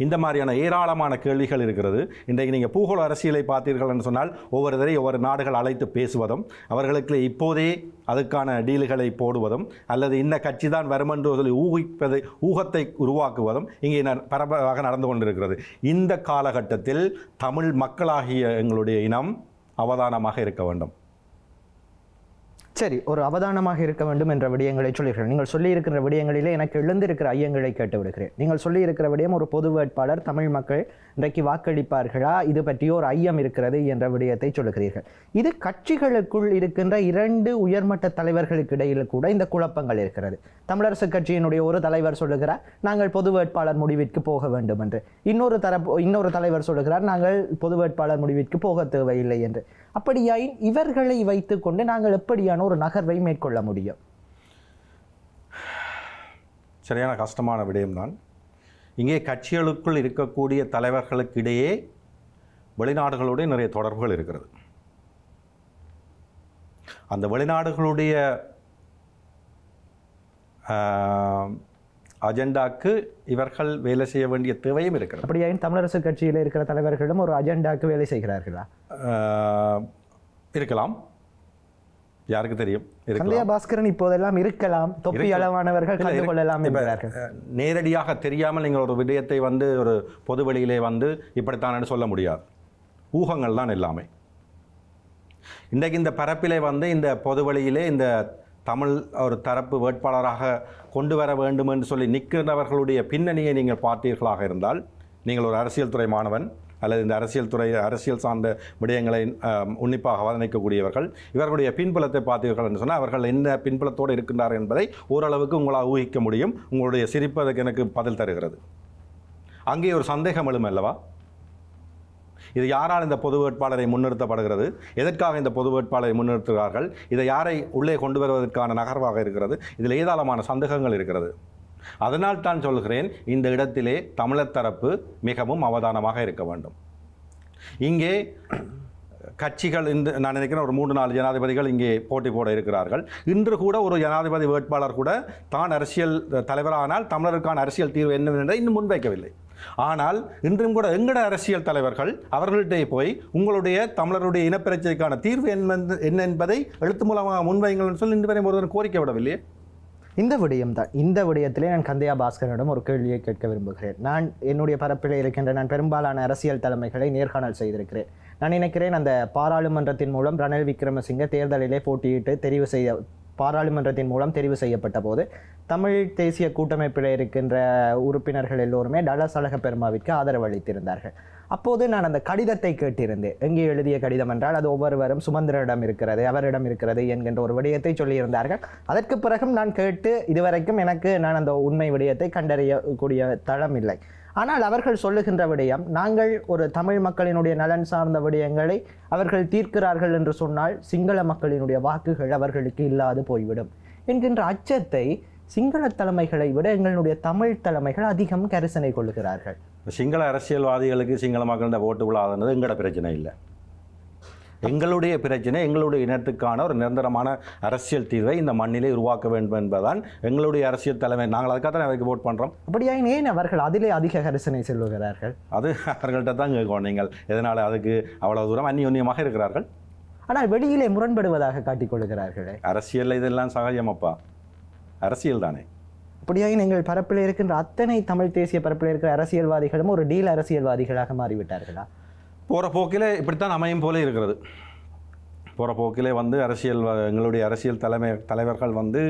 இந்த மாதிரியான ஏராளமான கேள்விகள் இருக்கிறது. இன்றைக்கு நீங்கள் பூகோள அரசியலை பார்த்தீர்கள் என்று சொன்னால் ஒவ்வொரு நாடுகள் அழைத்து பேசுவதும், அவர்களுக்கு இப்போதே அதுக்கான டீல்களை போடுவதும், அல்லது இந்த கட்சி தான் வரும் என்று சொல்லி ஊகத்தை உருவாக்குவதும் இங்கே பரபரப்பாக நடந்து கொண்டிருக்கிறது. இந்த காலகட்டத்தில் தமிழ் மக்களாகிய எங்களுடைய இனம் அவதானமாக இருக்க வேண்டும். சரி, ஒரு அவதானமாக இருக்க வேண்டும் என்ற விடயங்களை சொல்லியிருக்கிறேன். நீங்கள் சொல்லியிருக்கிற விடயங்களிலே எனக்கு எழுந்திருக்கிற ஐயங்களை கேட்டு விடுகிறேன். நீங்கள் சொல்லியிருக்கிற விடயம் ஒரு பொது வேட்பாளர் தமிழ் மக்கள் இன்றைக்கு வாக்களிப்பார்களா, இது பற்றிய ஒரு ஐயம் இருக்கிறது என்ற விடயத்தை சொல்லுகிறீர்கள். இது கட்சிகளுக்குள் இருக்கின்ற 2 உயர்மட்ட தலைவர்களுக்கு இடையில் கூட இந்த குழப்பங்கள் இருக்கிறது. தமிழரசு கட்சியினுடைய ஒரு தலைவர் சொல்லுகிறார் நாங்கள் பொது வேட்பாளர் முடிவிற்கு போக வேண்டும் என்று, இன்னொரு தலைவர் சொல்லுகிறார் நாங்கள் பொது வேட்பாளர் முடிவிற்கு போக தேவையில்லை என்று. அப்படியாயின் இவர்களை வைத்துக்கொண்டு நாங்கள் எப்படியான ஒரு நகர்வை மேற்கொள்ள முடியும்? சரியான கஷ்டமான விடயம்தான். இங்கே கட்சிகளுக்குள் இருக்கக்கூடிய தலைவர்களுக்கு இடையே வெளிநாடுகளுடைய நிறைய தொடர்புகள் இருக்கிறது. அந்த வெளிநாடுகளுடைய அஜெண்டாக்கு இவர்கள் வேலை செய்ய வேண்டிய தேவையும் இருக்கிறது. அப்படியாயின் தமிழரசு கட்சியில் இருக்கிற தலைவர்களும் ஒரு அஜெண்டாக்கு வேலை செய்கிறார்களா? இருக்கலாம், யாருக்கு தெரியும். கந்தையா பாஸ்கரன் இப்போதெல்லாம் இருக்கலாம், தொப்பி அளவானவர்கள் கண்டு கொள்ளலாம் என்கிறார்கள். நேரடியாக தெரியாமல் நீங்கள் ஒரு விடயத்தை ஒரு பொது வெளியிலே இப்படித்தான் சொல்ல முடியாது. ஊகங்கள் தான் எல்லாமே. இன்றைக்கு இந்த பரப்பிலே இந்த பொது வெளியிலே இந்த தமிழ் ஒரு தரப்பு வேட்பாளராக கொண்டு வர வேண்டும் என்று சொல்லி நிற்கிறவர்களுடைய பின்னணியை நீங்கள் பார்த்தீர்களாக இருந்தால், நீங்கள் ஒரு அரசியல் துறை மாணவன் அல்லது இந்த அரசியல் சார்ந்த விடயங்களை உன்னிப்பாக அவதானிக்கக்கூடியவர்கள், இவர்களுடைய பின்புலத்தை பார்த்தீர்கள் என்று சொன்னால் அவர்கள் என்ன பின்புலத்தோடு இருக்கின்றார்கள் என்பதை ஓரளவுக்கு உங்களால் ஊகிக்க முடியும். உங்களுடைய சிரிப்பு அதுக்கு எனக்கு பதில் தருகிறது. அங்கே ஒரு சந்தேகம் எழும் அல்லவா? இது யாரால் இந்த பொது வேட்பாளரை முன்னிறுத்தப்படுகிறது? எதற்காக இந்த பொது வேட்பாளரை முன்னிறுத்துகிறார்கள்? இதை யாரை உள்ளே கொண்டு வருவதற்கான நகர்வாக இருக்கிறது? இதில் ஏராளமான சந்தேகங்கள் இருக்கிறது. அதனால் தான் சொல்கிறேன், இந்த இடத்திலே தமிழர் தரப்பு மிகவும் அவதானமாக இருக்க வேண்டும். இங்கே கட்சிகள் நான் நினைக்கிறேன் ஒரு 3-4 ஜனாதிபதிகள் இங்கே போட்டி போட இருக்கிறார்கள். இன்று கூட ஒரு ஜனாதிபதி வேட்பாளர் கூட தான் அரசியல் தலைவரானால் தமிழருக்கான அரசியல் தீர்வு என்னவென்றதை இன்னும் முன்வைக்கவில்லை. ஆனால் இன்றும் கூட எங்கட அரசியல் தலைவர்கள் அவர்கள்ட்டே போய் உங்களுடைய தமிழருடைய இனப்பிரச்சனைக்கான தீர்வு என்ன என்பதை எழுத்து மூலமாக முன்வைங்கள் சொல்லி இன்று வரை ஒருவர் கோரிக்கை விடவில்லையே. இந்த விடயத்திலே நான் கந்தையா பாஸ்கரனிடம் ஒரு கேள்வியை கேட்க விரும்புகிறேன். நான் என்னுடைய பரப்பில் இருக்கின்ற பெரும்பாலான அரசியல் தலைமைகளை நேர்காணல் செய்திருக்கிறேன். நான் நினைக்கிறேன் அந்த பாராளுமன்றத்தின் மூலம் ரணில் விக்ரமசிங்க தேர்தலிலே போட்டியிட்டு பாராளுமன்றத்தின் மூலம் தெரிவு செய்யப்பட்ட போது தமிழ் தேசிய கூட்டமைப்பில் இருக்கின்ற உறுப்பினர்கள் எல்லோருமே டலஸ் அழக பெருமாவிற்கு ஆதரவு அளித்திருந்தார்கள். அப்போது நான் அந்த கடிதத்தை கேட்டிருந்தேன். எங்கே எழுதிய கடிதம் என்றால் அது ஒவ்வொருவரும் சுமந்திரனிடம் இருக்கிறது, அவரிடம் இருக்கிறது என்கின்ற ஒரு விடயத்தை சொல்லியிருந்தார்கள். அதற்கு பிறகும் நான் கேட்டு இதுவரைக்கும் நான் அந்த உண்மை விடயத்தை கண்டறியக்கூடிய தளம் இல்லை. ஆனால் அவர்கள் சொல்லுகின்ற விடயம், நாங்கள் ஒரு தமிழ் மக்களினுடைய நலன் சார்ந்த விடயங்களை அவர்கள் தீர்க்கிறார்கள் என்று சொன்னால் சிங்கள மக்களினுடைய வாக்குகள் அவர்களுக்கு இல்லாது போய்விடும் என்கின்ற அச்சத்தை சிங்கள தலைமைகளை விட எங்களுடைய தமிழ் தலைமைகள் அதிகம் கரிசனை கொள்ளுகிறார்கள். சிங்கள அரசியல்வாதிகளுக்கு சிங்கள மக்களிட ஓட்டு விழாதுன்றது எங்களோட பிரச்சனை இல்லை. எங்களுடைய பிரச்சனை எங்களுடைய இனத்துக்கான ஒரு நிரந்தரமான அரசியல் தீர்வை இந்த மண்ணிலே உருவாக்க வேண்டும் என்பதுதான் எங்களுடைய அரசியல் தலைமை. நாங்கள் அதுக்காக தான் அவருக்கு ஓட் பண்ணுறோம். அப்படியா ஏன் அவர்கள் அதிலே அதிக கரிசனை செல்லுகிறார்கள்? அது அவர்கள்ட்ட தான் கேட்கணும். நீங்கள் எதனால் அதுக்கு அவ்வளவு தூரம் அந்யோன்யமாக இருக்கிறார்கள்? ஆனால் வெளியிலே முரண்படுவதாக காட்டிக்கொள்கிறார்களே. அரசியல் இதெல்லாம் சகஜமப்பா, அரசியல் தானே. அப்படியாக நீங்கள் பரப்பில் இருக்கின்ற அத்தனை தமிழ் தேசிய பரப்பில் இருக்கிற அரசியல்வாதிகளும் ஒரு டீல் அரசியல்வாதிகளாக மாறிவிட்டார்களா? போகிற போக்கிலே இப்படித்தான் அமையும் போல இருக்கிறது. போகிற போக்கிலே வந்து எங்களுடைய அரசியல் தலைவர்கள் வந்து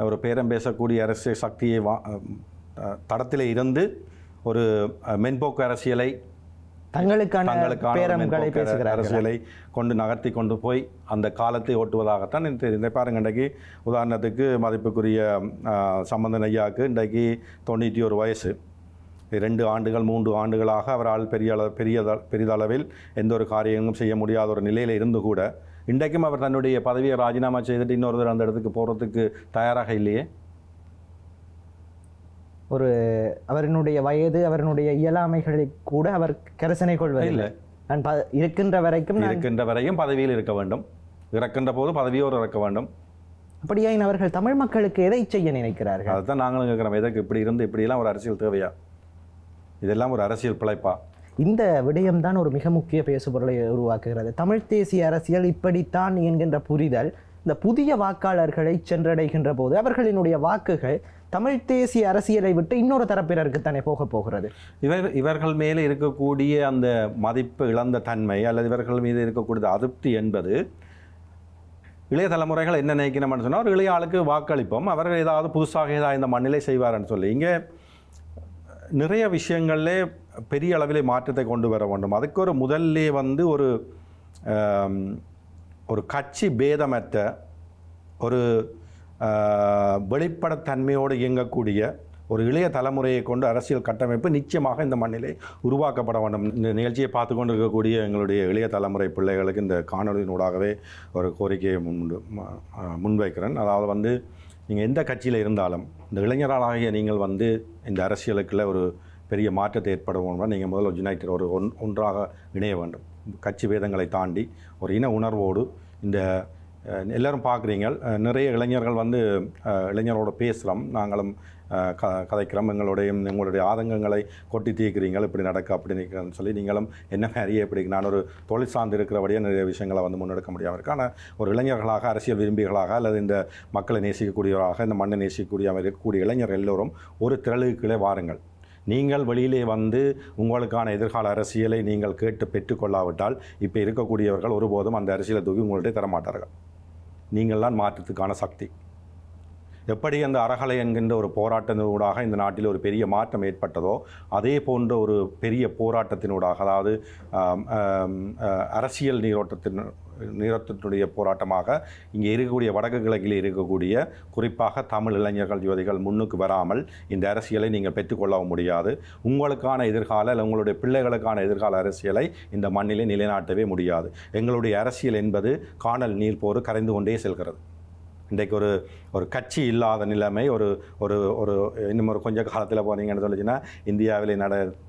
ஒரு பேரம் பேசக்கூடிய அரசியல் சக்தியை தடத்திலே இருந்து ஒரு மென்போக்கு அரசியலை தங்களுக்கான அரசியலை கொண்டு நகர்த்தி கொண்டு போய் அந்த காலத்தை ஓட்டுவதாகத்தான் இந்த பாருங்க. இன்றைக்கு உதாரணத்துக்கு மதிப்புக்குரிய சம்பந்தன் ஐயாவுக்கு இன்றைக்கு 91 வயசு. 2 ஆண்டுகள் 3 ஆண்டுகளாக அவரால் பெரிதளவில் எந்த ஒரு காரியங்களும் செய்ய முடியாத ஒரு நிலையில் இருந்து கூட இன்றைக்கும் அவர் தன்னுடைய பதவியை ராஜினாமா செய்துட்டு இன்னொருத்தர் அந்த இடத்துக்கு போகிறதுக்கு தயாராக இல்லையே. ஒரு அவரினுடைய வயது அவரினுடைய இயலாமைகளை கூட அவர் கரிசனை கொள்வதில்லை. நான் இருக்கின்ற வரைக்கும் பதவியில் இருக்க வேண்டும், இறக்கின்ற போது பதவியோடு இறக்க வேண்டும். அப்படியே அவர்கள் தமிழ் மக்களுக்கு எதை செய்ய நினைக்கிறார்கள்? அதுதான் நாங்களும் கேட்குறோம். எதற்கு இப்படி இருந்து இப்படியெல்லாம் ஒரு அரசியல் தேவையா? இதெல்லாம் ஒரு அரசியல் பிழைப்பா? இந்த விடயம்தான் ஒரு மிக முக்கிய பேசுபொருளை உருவாக்குகிறது. தமிழ் தேசிய அரசியல் இப்படித்தான் என்கின்ற புரிதல் இந்த புதிய வாக்காளர்களை சென்றடைகின்ற போது அவர்களினுடைய வாக்குகள் தமிழ் தேசிய அரசியலை விட்டு இன்னொரு தரப்பினருக்கு தானே போகிறது. இவர்கள் மேலே இருக்கக்கூடிய அந்த மதிப்பு இழந்த தன்மை அல்லது இவர்கள் மீது இருக்கக்கூடிய அதிருப்தி என்பது இளைய தலைமுறைகள் என்ன நினைக்கணும்னு சொன்னால், ஒரு இளைய ஆளுக்கு வாக்களிப்போம், அவர்கள் ஏதாவது புதுசாக ஏதாவது இந்த மண்ணிலே செய்வார்னு சொல்லி இங்கே நிறைய விஷயங்களே பெரிய அளவிலே மாற்றத்தை கொண்டு வர வேண்டும். அதுக்கு ஒரு முதல்லே வந்து ஒரு கட்சி பேதமற்ற ஒரு வெளிப்படத்தன்மையோடு இயங்கக்கூடிய ஒரு இளைய தலைமுறையை கொண்டு அரசியல் கட்டமைப்பு நிச்சயமாக இந்த மண்ணிலே உருவாக்கப்பட வேண்டும். இந்த நிகழ்ச்சியை பார்த்து கொண்டு இருக்கக்கூடிய எங்களுடைய இளைய தலைமுறை பிள்ளைகளுக்கு இந்த காணொலியினூடாகவே ஒரு கோரிக்கையை முன்வைக்கிறேன். அதாவது வந்து நீங்கள் எந்த கட்சியில் இருந்தாலும் இந்த இளைஞர்களாகிய நீங்கள் வந்து இந்த அரசியலுக்குள்ள ஒரு பெரிய மாற்றத்தை ஏற்பட வேணும்னா நீங்கள் முதல்ல யுனைடெட் ஒன்றாக இணைய வேண்டும். கட்சி பேதங்களை தாண்டி ஒரு இன உணர்வோடு இந்த எல்லோரும் பார்க்குறீங்க. நிறைய இளைஞர்கள் வந்து இளைஞரோட பேசுகிறோம், நாங்களும் கதைக்கிறோம், எங்களுடைய ஆதங்கங்களை கொட்டி தீர்க்கிறீங்க, இப்படி நடக்க அப்படி நிற்கிறேன்னு சொல்லி நீங்களும் என்ன மாதிரியே இப்படி நான் ஒரு தொழில் சார்ந்து இருக்கிறபடியே நிறைய விஷயங்களை வந்து முன்னெடுக்க முடியாமல் இருக்கு. ஆனால் ஒரு இளைஞர்களாக அரசியல் விரும்பிகளாக அல்லது இந்த மக்களை நேசிக்கக்கூடியவராக இந்த மண்ணை நேசிக்கக்கூடியவர்கள் இருக்கக்கூடிய இளைஞர்கள் எல்லோரும் ஒரு திரளுக்குள்ளே வாருங்கள். நீங்கள் வெளியிலே வந்து உங்களுக்கான எதிர்கால அரசியலை நீங்கள் கேட்டு பெற்றுக்கொள்ளாவிட்டால் இப்போ இருக்கக்கூடியவர்கள் ஒருபோதும் அந்த அரசியலை தூக்கி உங்கள்கிட்ட தரமாட்டார்கள். நீங்கள் தான் மாற்றத்துக்கான சக்தி. எப்படி அந்த அறகலை என்கின்ற ஒரு போராட்டத்தினூடாக இந்த நாட்டில் ஒரு பெரிய மாற்றம் ஏற்பட்டதோ அதே போன்ற ஒரு பெரிய போராட்டத்தினூடாக, அதாவது அரசியல் நீரோட்டத்தினுடைய போராட்டமாக இங்கே இருக்கக்கூடிய வடக்கு கிழக்கில் இருக்கக்கூடிய குறிப்பாக தமிழ் இளைஞர்கள் யுவதிகள் முன்னுக்கு வராமல் இந்த அரசியலை நீங்கள் பெற்றுக்கொள்ளவும் முடியாது. உங்களுக்கான எதிர்கால இல்லை உங்களுடைய பிள்ளைகளுக்கான எதிர்கால அரசியலை இந்த மண்ணிலே நிலைநாட்டவே முடியாது. எங்களுடைய அரசியல் என்பது காணல் நீர் போர் கரைந்து கொண்டே செல்கிறது. இன்றைக்கு ஒரு கட்சி இல்லாத நிலைமை ஒரு ஒரு ஒரு இன்னும் ஒரு கொஞ்சம் காலத்தில் போனீங்கன்னு சொல்லிச்சுன்னா இந்தியாவில்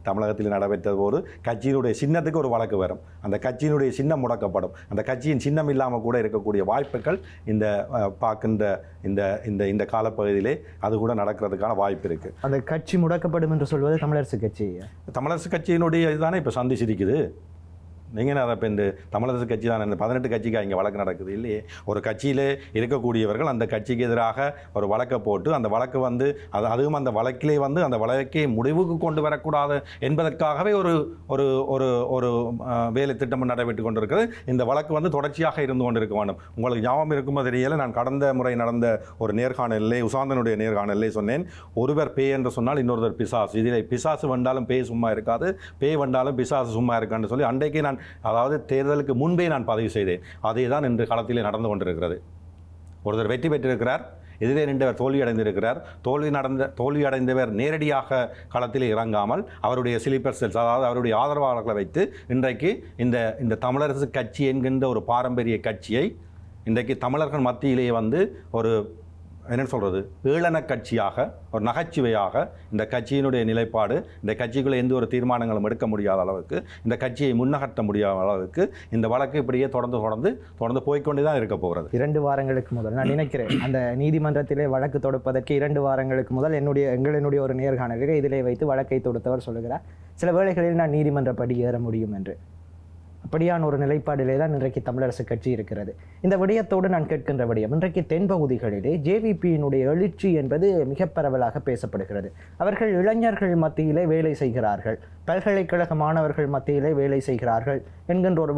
தமிழகத்தில் நடைபெற்றது போது கட்சியினுடைய சின்னத்துக்கு ஒரு வழக்கு வரும், அந்த கட்சியினுடைய சின்னம் முடக்கப்படும், அந்த கட்சியின் சின்னம் இல்லாமல் கூட இருக்கக்கூடிய வாய்ப்புகள் இந்த பார்க்கின்ற இந்த இந்த இந்த காலப்பகுதியிலே அது கூட நடக்கிறதுக்கான வாய்ப்பு இருக்குது. அந்த கட்சி முடக்கப்படும் என்று சொல்வது தமிழரசு கட்சியினுடைய இதுதானே இப்போ சந்திச்சிருக்குது. நீங்கள் அதை இப்போ இந்த தமிழரசு கட்சி தான் இந்த 18 கட்சிக்காக இங்கே வழக்கு நடக்குது இல்லையே. ஒரு கட்சியில் இருக்கக்கூடியவர்கள் அந்த கட்சிக்கு எதிராக ஒரு வழக்கை போட்டு அந்த வழக்கு வந்து அதுவும் அந்த வழக்கிலே வந்து அந்த வழக்கை முடிவுக்கு கொண்டு வரக்கூடாது என்பதற்காகவே ஒரு ஒரு ஒரு ஒரு வேலை திட்டம் நடைபெற்று கொண்டிருக்கிறது. இந்த வழக்கு வந்து தொடர்ச்சியாக இருந்து கொண்டிருக்க வேண்டும். உங்களுக்கு ஞாபகம் இருக்குமோ தெரியல, நான் கடந்த முறை நடந்த ஒரு நேர்காணலிலே உசாந்தனுடைய நேர்காணலிலே சொன்னேன், ஒருவர் பேய் என்று சொன்னால் இன்னொருவர் பிசாசு. இதில் பிசாசு வந்தாலும் பேய் சும்மா இருக்காது, பேய் வந்தாலும் பிசாசு சும்மா இருக்கான்னு சொல்லி அன்றைக்கு நான் அதாவது தேர்தலுக்கு முன்பே நான் பதிவு செய்தேன். அதே தான் இன்று களத்திலே நடந்து கொண்டிருக்கிறது. ஒருத்தர் வெற்றி பெற்றிருக்கிறார், எதிரே நின்றவர் தோல்வியடைந்திருக்கிறார். தோல்வியடைந்தவர் நேரடியாக களத்தில் இறங்காமல் அவருடைய ஸ்லீப்பர் செல்ஸ், அதாவது அவருடைய ஆதரவாளர்களை வைத்து இன்றைக்கு இந்த தமிழரசு கட்சி என்கின்ற ஒரு பாரம்பரிய கட்சியை இன்றைக்கு தமிழர்கள் மத்தியிலே வந்து ஒரு என்னென்னு சொல்கிறது, ஏளன கட்சியாக, ஒரு நகைச்சுவையாக இந்த கட்சியினுடைய நிலைப்பாடு, இந்த கட்சிக்குள்ளே எந்த ஒரு தீர்மானங்களும் எடுக்க முடியாத அளவுக்கு, இந்த கட்சியை முன்னகர்த்த முடியாத அளவுக்கு இந்த வழக்கு இப்படியே தொடர்ந்து போய்கொண்டே தான் இருக்க போகிறது. 2 வாரங்களுக்கு முதல் நான் நினைக்கிறேன் அந்த நீதிமன்றத்திலே வழக்கு தொடுப்பதற்கு 2 வாரங்களுக்கு முதல் எங்களுடைய ஒரு நேர்காணலில் இதிலே வைத்து வழக்கை தொடுத்தவர் சொல்லுகிறார், சில வேளைகளில் நான் நீதிமன்றப்படி ஏற முடியும் என்று. அப்படியான ஒரு நிலைப்பாடிலே தான் இன்றைக்கு தமிழரசு கட்சி இருக்கிறது. இந்த விடயத்தோடு நான் கேட்கின்ற விடயம், இன்றைக்கு தென்பகுதிகளிலே ஜேவிபியினுடைய எழுச்சி என்பது மிக பரவலாக பேசப்படுகிறது. அவர்கள் இளைஞர்கள் மத்தியிலே வேலை செய்கிறார்கள், பல்கலைக்கழக மாணவர்கள் மத்தியிலே வேலை செய்கிறார்கள் என்கின்ற ஒரு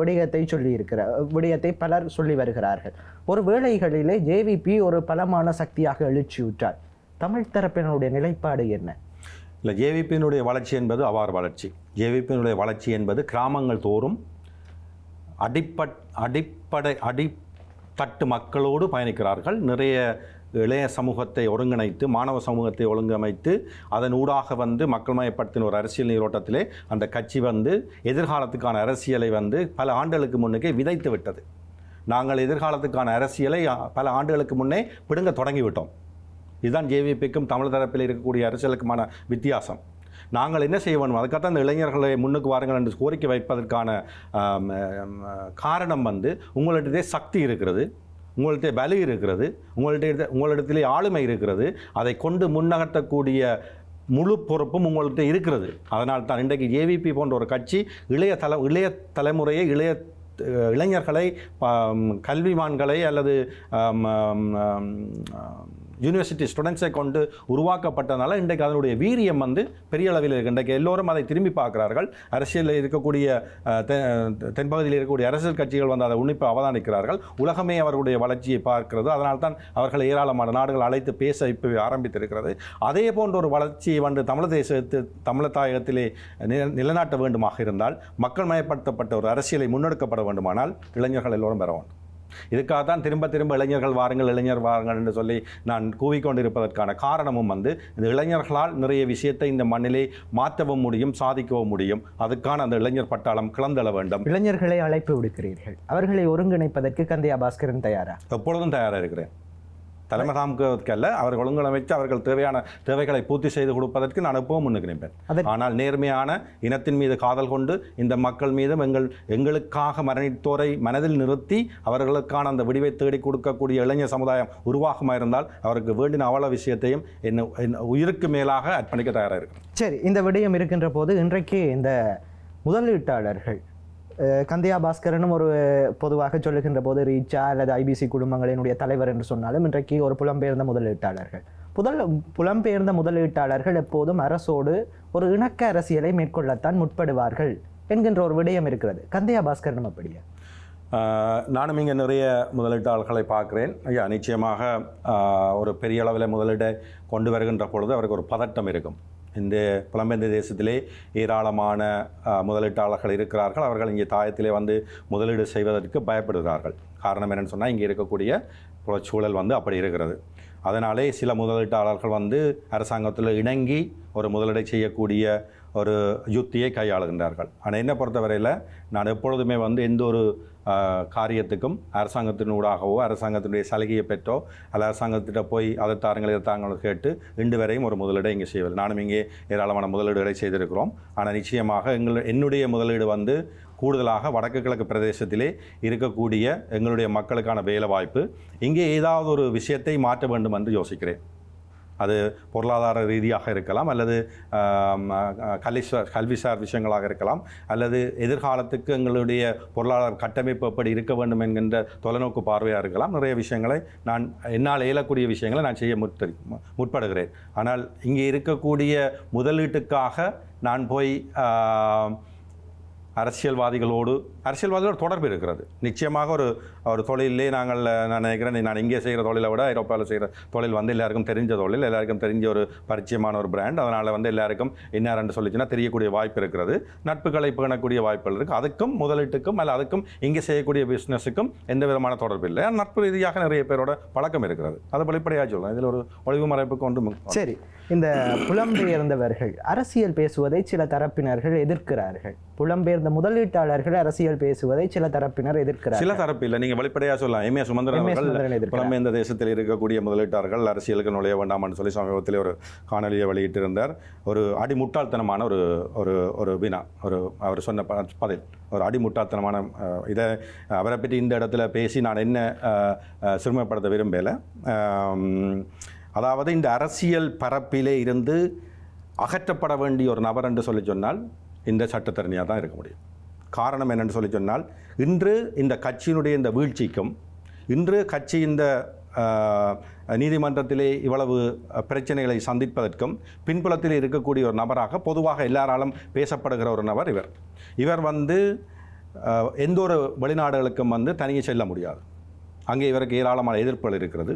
விடயத்தை பலர் சொல்லி வருகிறார்கள். ஒரு வேளைகளிலே ஜேவிபி ஒரு பலமான சக்தியாக எழுச்சியுற்றார். தமிழ் தரப்பினருடைய நிலைப்பாடு என்ன? இல்லை, ஜேவிபியினுடைய வளர்ச்சி என்பது அவ்வாறு வளர்ச்சி. ஜேவிபியினுடைய வளர்ச்சி என்பது கிராமங்கள் தோறும் அடித்தட்டு மக்களோடு பயணிக்கிறார்கள். நிறைய இளைய சமூகத்தை ஒருங்கிணைத்து, மாணவ சமூகத்தை ஒழுங்கமைத்து, அதன் ஊடாக மக்கள் மயப்படுத்தின ஒரு அரசியல் நீரோட்டத்திலே அந்த கட்சி எதிர்காலத்துக்கான அரசியலை பல ஆண்டுகளுக்கு முன்னுக்கே விதைத்து விட்டது. நாங்கள் எதிர்காலத்துக்கான அரசியலை பல ஆண்டுகளுக்கு முன்னே பிடுங்க தொடங்கிவிட்டோம். இதுதான் ஜேவிபிக்கும் தமிழ் தரப்பில் இருக்கக்கூடிய அரசியலுக்குமான வித்தியாசம். நாங்கள் என்ன செய்ய வேண்டும், அதுக்காக அந்த இளைஞர்களை முன்னுக்கு வாருங்கள் என்று கோரிக்கை வைப்பதற்கான காரணம் உங்களிடத்தே சக்தி இருக்கிறது, உங்கள்கிட்ட வலு இருக்கிறது, உங்களிடத்திலே ஆளுமை இருக்கிறது, அதை கொண்டு முன்னகர்த்தக்கூடிய முழு பொறுப்பும் உங்கள்கிட்ட இருக்கிறது. அதனால் தான் இன்றைக்கு ஜேவிபி போன்ற ஒரு கட்சி இளைய தலைமுறையை, இளைஞர்களை, கல்விமான்களை அல்லது யூனிவர்சிட்டி ஸ்டூடெண்ட்ஸை கொண்டு உருவாக்கப்பட்டனால இன்றைக்கு அதனுடைய வீரியம் பெரிய அளவில் இருக்குது. இன்றைக்கு எல்லோரும் அதை திரும்பி பார்க்கிறார்கள். அரசியலில் இருக்கக்கூடிய தென்பகுதியில் இருக்கக்கூடிய அரசியல் கட்சிகள் அதை உன்னிப்பு அவதானிக்கிறார்கள். உலகமே அவர்களுடைய வளர்ச்சியை பார்க்கிறது. அதனால்தான் அவர்கள் ஏராளமான நாடுகள் அழைத்து பேச இப்போ ஆரம்பித்திருக்கிறது. அதே போன்ற ஒரு வளர்ச்சியை தமிழ் தாயகத்திலே நிலைநாட்ட வேண்டுமாக இருந்தால், மக்கள் மயப்படுத்தப்பட்ட ஒரு அரசியலை முன்னெடுக்கப்பட வேண்டுமானால் இளைஞர்கள் எல்லோரும் பெற வேண்டும். இதுக்காக தான் திரும்ப இளைஞர்கள் வாருங்கள் என்று சொல்லி நான் கூவிக்கொண்டிருப்பதற்கான காரணமும் இந்த இளைஞர்களால் நிறைய விஷயத்தை இந்த மண்ணிலே மாற்றவும் முடியும், சாதிக்கவும் முடியும். அதுக்கான அந்த இளைஞர் பட்டாளம் கிளந்தெழ வேண்டும். இளைஞர்களை அழைப்பு விடுக்கிறீர்கள், அவர்களை ஒருங்கிணைப்பதற்கு கந்தையா பாஸ்கரன் தயாரா? எப்பொழுதும் தயாராக இருக்கிறேன். தலைமை தாமதற்கல்ல, அவர்கள் ஒழுங்கமைத்து அவர்கள் தேவைகளை பூர்த்தி செய்து கொடுப்பதற்கு நான் எப்பவும் முன்னுக்கு நிற்பேன். ஆனால் நேர்மையான இனத்தின் மீது காதல் கொண்டு இந்த மக்கள் மீதும் எங்களுக்காக மரணித்தோரை மனதில் நிறுத்தி அவர்களுக்கான அந்த விடிவை தேடி கொடுக்கக்கூடிய இளைஞர் சமுதாயம் உருவாகமாக இருந்தால் அவருக்கு வேண்டின அவ்வளவு விஷயத்தையும் என் உயிருக்கு மேலாக அர்ப்பணிக்க தயாராக இருக்கும். சரி, இந்த விடயம் இருக்கின்ற போது இன்றைக்கு இந்த முதலீட்டாளர்கள், கந்தையா பாஸ்கரனும் ஒரு பொதுவாக சொல்லுகின்ற போது ரீச்சா அல்லது ஐபிசி குடும்பங்களினுடைய தலைவர் என்று சொன்னாலும் இன்றைக்கு ஒரு புலம்பெயர்ந்த முதலீட்டாளர்கள் எப்போதும் அரசோடு ஒரு இணக்க அரசியலை மேற்கொள்ளத்தான் முற்படுவார்கள் என்கின்ற ஒரு விடயம் இருக்கிறது. கந்தையா பாஸ்கரனும் அப்படியா? நானும் இங்கே நிறைய முதலீட்டாளர்களை பார்க்குறேன். ஐயா, நிச்சயமாக ஒரு பெரிய அளவில் முதலீட்டை கொண்டு வருகின்ற பொழுது அவருக்கு ஒரு பதட்டம் இருக்கும். இந்த புலம்பெயர்ந்த தேசத்திலே ஏராளமான முதலீட்டாளர்கள் இருக்கிறார்கள். அவர்கள் இங்கே தாயத்திலே முதலீடு செய்வதற்கு பயப்படுகிறார்கள். காரணம் என்னென்னு சொன்னால், இங்கே இருக்கக்கூடிய சூழல் அப்படி இருக்கிறது. அதனாலே சில முதலீட்டாளர்கள் அரசாங்கத்தில் இணங்கி ஒரு முதலீடை செய்யக்கூடிய ஒரு யுக்தியை கையாளுகின்றார்கள். ஆனால் என்னை பொறுத்தவரையில் நான் எப்பொழுதுமே எந்த ஒரு காரியத்துக்கும் அரசாங்கத்தினூடாகவோ அரசாங்கத்தினுடைய சலுகையை பெற்றோ அல்ல அரசாங்கத்திட்ட போய் அதை தாருங்கள் கேட்டு இன்று வரையும் ஒரு முதலீடை இங்கே செய்வது. நானும் இங்கே ஏராளமான முதலீடுகளை செய்திருக்கிறோம். ஆனால் நிச்சயமாக என்னுடைய முதலீடு கூடுதலாக வடக்கு கிழக்கு பிரதேசத்திலே இருக்கக்கூடிய எங்களுடைய மக்களுக்கான வேலை வாய்ப்பு, இங்கே ஏதாவது ஒரு விஷயத்தை மாற்ற வேண்டும் என்று யோசிக்கிறேன். அது பொருளாதார ரீதியாக இருக்கலாம், அல்லது கல்விசார் விஷயங்களாக இருக்கலாம், அல்லது எதிர்காலத்துக்கு எங்களுடைய பொருளாதார கட்டமைப்பு எப்படி இருக்க வேண்டும் என்கின்ற தொலைநோக்கு பார்வையாக இருக்கலாம். நிறைய விஷயங்களை என்னால் இயலக்கூடிய விஷயங்களை நான் செய்ய முற்படுகிறேன். ஆனால் இங்கே இருக்கக்கூடிய முதலீட்டுக்காக நான் போய் அரசியல்வாதிகளோடு தொடர்பு இருக்கிறது. நிச்சயமாக ஒரு தொழிலே நான் நினைக்கிறேன், நான் இங்கே செய்கிற தொழிலை விட ஐரோப்பாவில் செய்கிற தொழில் எல்லாருக்கும் தெரிஞ்ச தொழில், எல்லாருக்கும் தெரிஞ்ச ஒரு பரிச்சயமான ஒரு பிராண்ட். அதனால் எல்லாருக்கும் என்ன சொல்லிச்சுன்னா தெரியக்கூடிய வாய்ப்பு இருக்கிறது. நட்புகளை பேணக்கூடிய வாய்ப்புகள் இருக்குது. அதுக்கும் முதலீட்டுக்கும் அல்ல அதுக்கும் இங்கே செய்யக்கூடிய பிஸ்னஸுக்கும் எந்த விதமான தொடர்பு இல்லை. நட்பு ரீதியாக நிறைய பேரோட பழக்கம் இருக்கிறது. அது வெளிப்படையாக சொல்லலாம். இதில் ஒரு ஒளிவு மறைப்புக்கு ஒன்று. சரி, இந்த புலம்பெயர்ந்தவர்கள் அரசியல் பேசுவதை சில தரப்பினர்கள் எதிர்க்கிறார்கள். புலம்பெயர்ந்த புலம்பெயர்ந்த முதலீட்டாளர்கள் அரசியல் பேசுவதை சில தரப்பினர் எதிர்க்கிறார். சில தரப்பு இல்லை, நீங்கள் வெளிப்படையாக சொல்லலாம். எம்ஏ சுமந்திரன் அவர்கள் புலம்பெயர்ந்த தேசத்தில் இருக்கக்கூடிய முதலீட்டாளர்கள் அரசியலுக்கு நுழைய வேண்டாம்னு சொல்லி சமீபத்தில் ஒரு காணொலியை வெளியிட்டிருந்தார். ஒரு அடிமுட்டாள்தனமான ஒரு ஒரு ஒரு வினா, அவர் சொன்ன பதில் ஒரு அடிமுட்டாள்தனமான இதை அவரை பற்றி இந்த இடத்துல பேசி நான் என்ன சிறுமைப்படுத்த விரும்பலை. அதாவது இந்த அரசியல் பரப்பிலே இருந்து அகற்றப்பட வேண்டிய ஒரு நபர் என்று சொல்லி சொன்னால் இந்த சட்டத்தரணியாக தான் இருக்க முடியும். காரணம் என்னென்னு சொல்லி சொன்னால், இன்று இந்த கட்சியினுடைய இந்த வீழ்ச்சிக்கும், இன்று கட்சி இந்த நீதிமன்றத்திலே இவ்வளவு பிரச்சனைகளை சந்திப்பதற்கும் பின்புலத்தில் இருக்கக்கூடிய ஒரு நபராக பொதுவாக எல்லாராலும் பேசப்படுகிற ஒரு நபர் இவர் எந்த ஒரு வெளிநாடுகளுக்கும் தனியே செல்ல முடியாது. அங்கே இவருக்கு ஏராளமான எதிர்ப்புகள் இருக்கிறது.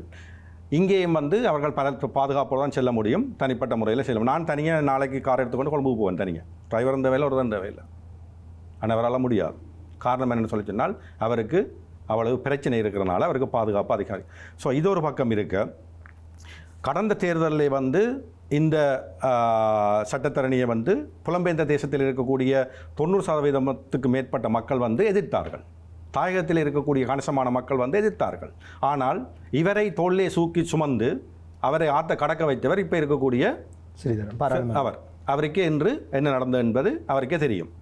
இங்கேயும் அவர்கள் பாதுகாப்போடு தான் செல்ல முடியும், தனிப்பட்ட முறையில் செல்லும். நான் தனியாக நாளைக்கு கார் எடுத்துக்கொண்டு கொழும்புக்கு போவேன் தனியாக, டிரைவர் இந்த வேலை ஒரு தான் தேவையில்லை. ஆனால் அவரால் முடியாது. காரணம் என்னென்னு சொல்லி சொன்னால் அவருக்கு அவ்வளவு பிரச்சனை இருக்கிறனால அவருக்கு பாதுகாப்பு அதிகாரி. ஸோ இது ஒரு பக்கம் இருக்க, கடந்த தேர்தலில் இந்த சட்டத்தரணியை புலம்பெயர்ந்த தேசத்தில் இருக்கக்கூடிய 90% மேற்பட்ட மக்கள் எதிர்த்தார்கள். தாயகத்தில் இருக்கக்கூடிய கணிசமான மக்கள் எதிர்த்தார்கள். ஆனால் இவரை தோளிலே சூக்கி சுமந்து அவரை ஆத்த கடக்க வைத்தவர் இப்போ இருக்கக்கூடிய ஸ்ரீதரன். அவருக்கே இன்று என்ன நடந்தது என்பது அவருக்கே தெரியும்.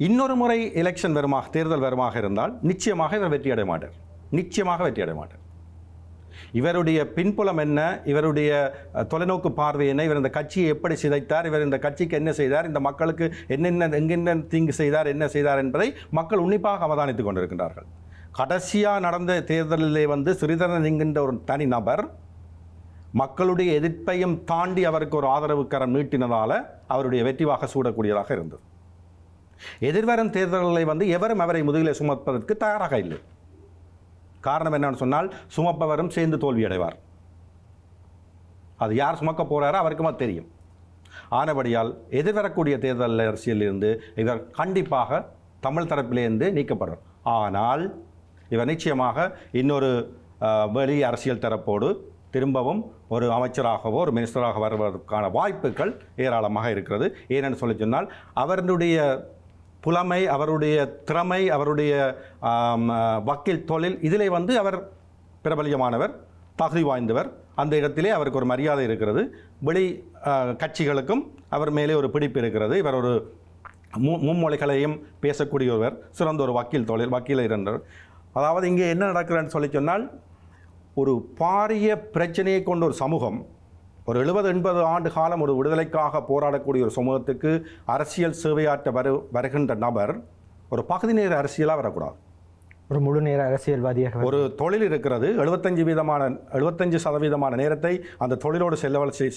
இன்னொரு முறை எலெக்ஷன் தேர்தல் வருமாக இருந்தால் நிச்சயமாக இவர் வெற்றி அடைய மாட்டார். நிச்சயமாக வெற்றி அடைய மாட்டார். இவருடைய பின்புலம் என்ன, இவருடைய தொலைநோக்கு பார்வை என்ன, இவர் இந்த கட்சியை எப்படி சிதைத்தார், இவர் இந்த கட்சிக்கு என்ன செய்தார், இந்த மக்களுக்கு எங்கென்ன தீங்கு செய்தார், என்ன செய்தார் என்பதை மக்கள் உன்னிப்பாக அவதானித்துக் கொண்டிருக்கின்றார்கள். கடைசியாக நடந்த தேர்தலிலே ஸ்ரீதரன் என்கின்ற ஒரு தனி நபர் மக்களுடைய எதிர்ப்பையும் தாண்டி அவருக்கு ஒரு ஆதரவு கரம் நீட்டினதால் அவருடைய வெற்றிவாக சூடக்கூடியதாக இருந்தது. எதிர்வரும் தேர்தல்களை எவரும் அவரை முதுகிலே சுமப்பதற்கு தயாராக இல்லை. காரணம் என்னன்னு சொன்னால், சுமப்பவரும் சேர்ந்து தோல்வி அடைவார். அது யார் சுமக்க போகிறாரோ அவருக்கும் அது தெரியும். ஆனபடியால் எதிர்வரக்கூடிய தேர்தல் அரசியலிருந்து இவர் கண்டிப்பாக தமிழ் தரப்பிலிருந்து நீக்கப்படுறார். ஆனால் இவர் நிச்சயமாக இன்னொரு வெளி அரசியல் தரப்போடு திரும்பவும் ஒரு அமைச்சராகவோ ஒரு மினிஸ்டராக வருவதற்கான வாய்ப்புகள் ஏராளமாக இருக்கிறது. ஏனென்று சொல்லி சொன்னால் அவருடைய புலமை, அவருடைய திறமை, அவருடைய வக்கீல் தொழில் இதிலே அவர் பிரபலியமானவர், தகுதி வாய்ந்தவர். அந்த இடத்திலே அவருக்கு ஒரு மரியாதை இருக்கிறது. வெளி கட்சிகளுக்கும் அவர் மேலே ஒரு பிடிப்பு இருக்கிறது. இவர் ஒரு மும்மொழிகளையும் பேசக்கூடிய ஒருவர், சிறந்த ஒரு வக்கீலை இருந்தவர். அதாவது இங்கே என்ன நடக்கிறன்னு சொல்லி சொன்னால், ஒரு பாரிய பிரச்சனையை கொண்ட ஒரு சமூகம், ஒரு 70-80 ஆண்டு காலம் ஒரு விடுதலைக்காக போராடக்கூடிய ஒரு சமூகத்துக்கு அரசியல் சேவையாற்ற வருகின்ற நபர் ஒரு பகுதி நேர அரசியலாக வரக்கூடாது. ஒரு முழு நேர அரசியல்வாதியாக ஒரு தொழில் இருக்கிறது. 75% நேரத்தை அந்த தொழிலோடு